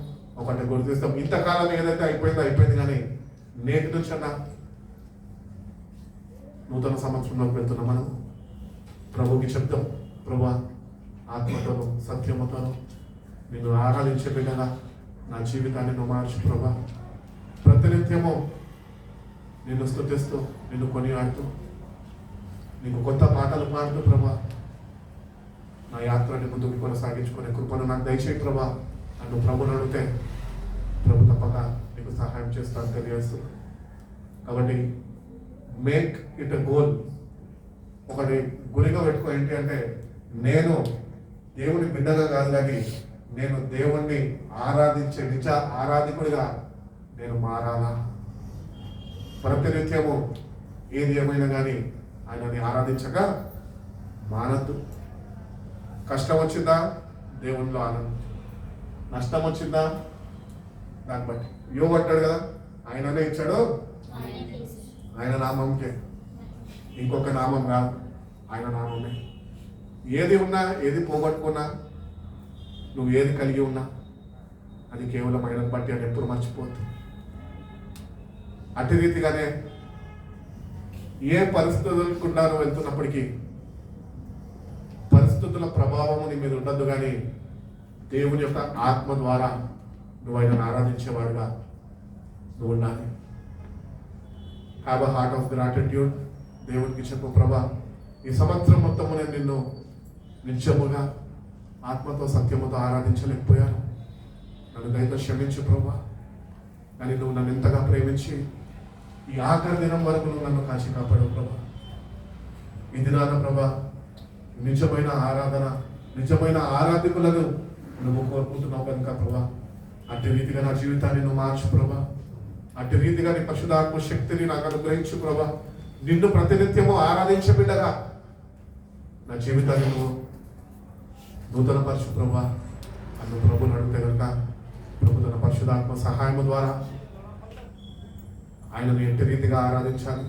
ఒకటి గుర్తిస్తాం, ఇంతకాలం ఏదైతే అయిపోయిందో అయిపోయింది, కానీ నేటి నుంచి అన్న నూతన సంవత్సరంలోకి వెళ్తున్న మనం ప్రభుకి చెప్తాం, ప్రభా ఆత్మతోనూ సత్యముతోనూ నిన్ను ఆరాధించే బిడ్డగా నా జీవితాన్ని నువ్వు మార్చు ప్రభా. ప్రతినిత్యము నిన్ను స్తుతిస్తూ, నిన్ను కొనియాడుతూ, నీకు కొత్త పాటలు పాడుతూ ప్రభా నా యాత్రని ముందుకు కొనసాగించుకునే కృపను నాకు దయచేయి ప్రభా. నన్ను ప్రభుని అడిగితే ప్రభు తప్పక నీకు సహాయం చేస్తాను తెలియజేస్తున్నాను. కాబట్టి మేక్ ఇట్ ఎ గోల్. ఒకటి గురిగా పెట్టుకో. ఏంటి అంటే నేను దేవుని బిడ్డగా కాదు, కానీ నేను దేవుణ్ణి ఆరాధించే నిజ ఆరాధికుడిగా నేను మారాలా. ప్రతినిత్యము ఏది ఏమైనా కానీ ఆయనని ఆరాధించక మానద్దు. కష్టం వచ్చిందా దేవునిలో ఆనందం, నష్టం వచ్చిందా దాన్ని బట్టి. యోగు అంటాడు కదా, ఆయననే ఇచ్చాడు, ఆయన నామంకే, ఇంకొక నామం కాదు, ఆయన నామమే. ఏది ఉన్నా, ఏది పోగొట్టుకున్నా, నువ్వు ఏది కలిగి ఉన్నా అది కేవలం ఆయనను బట్టి అని ఎప్పుడు మర్చిపోద్దు. అట్టి రీతిగానే ఏ పరిస్థితులకుండా నువ్వు వెళ్తున్నప్పటికీ పరిస్థితుల ప్రభావం నీ మీద ఉండద్దు, కానీ దేవుని యొక్క ఆత్మ ద్వారా నువ్వు ఆయనను ఆరాధించేవాడుగా నువ్వు ఉండాలి. Have a heart of gratitude. దేవునికి చెప్పు, ప్రభా ఈ సంవత్సరం మొత్తము నేను నిన్ను నిత్యముగా ఆత్మతో సత్యముతో ఆరాధించలేకపోయాను, నన్ను దయతో క్షమించు ప్రభా. కానీ నువ్వు నన్ను ఎంతగా ప్రేమించి ఈ ఆఖరి దినం వరకు నువ్వు నన్ను కాచి కాపాడవు ప్రభా. ఈ దినాన ప్రభా నిజమైన ఆరాధన, నిజమైన ఆరాధికులను నువ్వు కోరుకుంటున్నావు కనుక ప్రభా అట్టి రీతిగా నా జీవితాన్ని నువ్వు మార్చు ప్రభా. అట్టి రీతిగా నీ పరిశుద్ధాత్మ శక్తిని నాకు అనుగ్రహించు ప్రభా. నిన్ను ప్రతినిత్యము ఆరాధించే బిడ్డగా నా జీవితాన్ని నువ్వు నూతనపరచు ప్రభా. అన్ను ప్రభుని అడిగితే కనుక ప్రభు తన పరిశుద్ధాత్మ సహాయము ద్వారా ఆయనను ఎట్టి రీతిగా ఆరాధించాలి,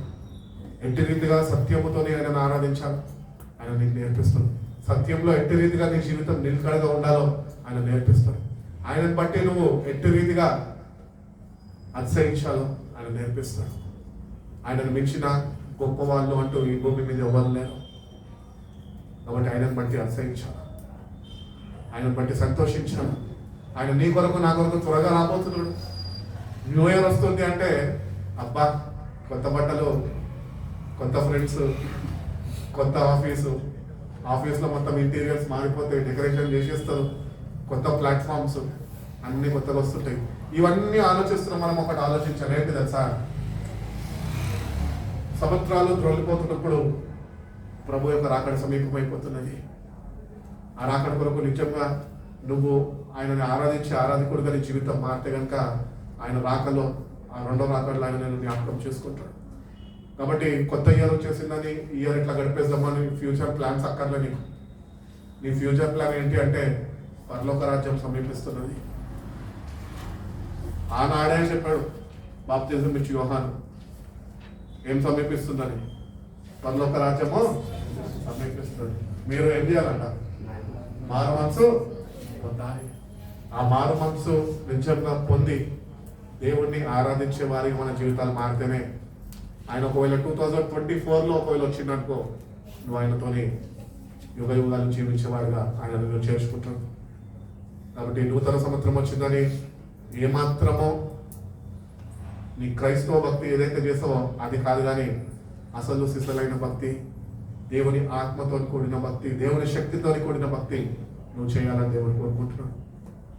ఎట్టి రీతిగా సత్యముతోనే ఆయనను ఆరాధించాలి ఆయన నీకు నేర్పిస్తుంది. సత్యంలో ఎట్టి రీతిగా నీ జీవితం నిలకడగా ఉండాలో ఆయన నేర్పిస్తాడు. ఆయనను బట్టి నువ్వు ఎట్టి రీతిగా అతిశయించాలో ఆయన నేర్పిస్తాడు. ఆయనను మించిన గొప్ప వాళ్ళు అంటూ ఈ భూమి మీద ఎవరు లేరు. కాబట్టి ఆయనను బట్టి అతిశయించాలి, ఆయనను బట్టి సంతోషించాలి. ఆయన నీ కొరకు నా కొరకు త్వరగా రాబోతున్నాడు. న్యూ ఇయర్ వస్తుంది అంటే అబ్బా కొత్త బట్టలు, కొత్త ఫ్రెండ్స్, కొత్త ఆఫీస్లో మొత్తం ఇంటీరియర్స్ మారిపోతాయి, డెకరేషన్ చేసేస్తారు, కొత్త ప్లాట్ఫామ్స్ అన్నీ కొత్తగా వస్తుంటాయి. ఇవన్నీ ఆలోచిస్తున్నాం. మనం ఒకటి ఆలోచించాలి, ఏంటి తెలుసా? సంవత్సరాలు త్రొల్లిపోతున్నప్పుడు ప్రభు యొక్క రాకడ సమీపమైపోతున్నది. ఆ రాకడ కొరకు నిజంగా నువ్వు ఆయనని ఆరాధించే ఆరాధకుడుగా నీ జీవితం మారితే కనుక ఆయన రాకలో, ఆ రెండో రాకడలో ఆయన నేను జ్ఞాపకం చేసుకుంటాడు. కాబట్టి కొత్త ఇయర్ వచ్చేసిందని ఈ ఇయర్ ఇట్లా గడిపేద్దామని ఫ్యూచర్ ప్లాన్స్ అక్కర్లే నీకు. నీ ఫ్యూచర్ ప్లాన్ ఏంటి అంటే పరలోక రాజ్యం సమీపిస్తున్నది. ఆనాడే చెప్పాడు బాప్తిజం ఇచ్చి యోహాను, ఏం సమీపిస్తుందని? పరలోక రాజ్యము సమీపిస్తుంది. మీరు ఏం చేయాలంట? మారు మనసు పొందాలి. ఆ మారు మనసు నిజంగా పొంది దేవుణ్ణి ఆరాధించే వారికి మన జీవితాలు మారితేనే ఆయన ఒకవేళ 2024లో ఒకవేళ వచ్చిందనుకో, నువ్వు ఆయనతోని యుగ యుగాలు జీవించేవాడుగా ఆయన నువ్వు చేర్చుకుంటాడు. కాబట్టి నూతన సంవత్సరం వచ్చిందని ఏమాత్రమో నీ క్రైస్తవ భక్తి ఏదైతే చేస్తావో అది కాదు, కానీ అసలు సిసలైన భక్తి, దేవుని ఆత్మతో కూడిన భక్తి, దేవుని శక్తితో కూడిన భక్తి నువ్వు చేయాలని దేవుడు కోరుకుంటున్నాడు.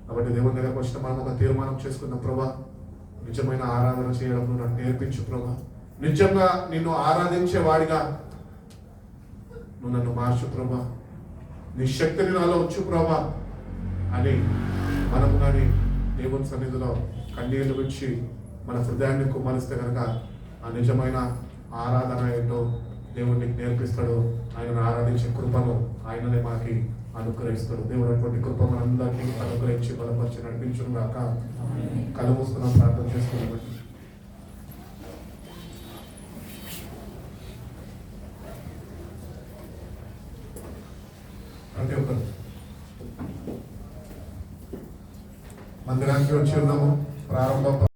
కాబట్టి దేవుని దగ్గరకు వచ్చిన మనం ఒక తీర్మానం చేసుకున్న ప్రభా, నిజమైన ఆరాధన చేయడం నువ్వు నాకు నేర్పించు ప్రభా. నిజంగా నిన్ను ఆరాధించే వాడిగా నువ్వు నన్ను మార్చు ప్రభా. నీ శక్తిని నాలో వచ్చు ప్రభా అని మనము కానీ దేవుని సన్నిధిలో కన్నీళ్లు విడిచి మన హృదయాన్ని కుమ్మరిస్తే కనుక ఆ నిజమైన ఆరాధన ఏంటో దేవుడిని నేర్పిస్తాడు. ఆయనను ఆరాధించే కృపను ఆయననే మాకి అనుగ్రహిస్తాడు. దేవుడు అటువంటి కృప మనందరికీ అనుగ్రహించి బలపరిచి నడిపించును గాక. కళ్ళు మూసుకున్నాం, ప్రార్థన చేసుకున్నాం. ప్రతి ఒక్కరు మందిరానికి వచ్చి ఉన్నాము. ప్రారంభం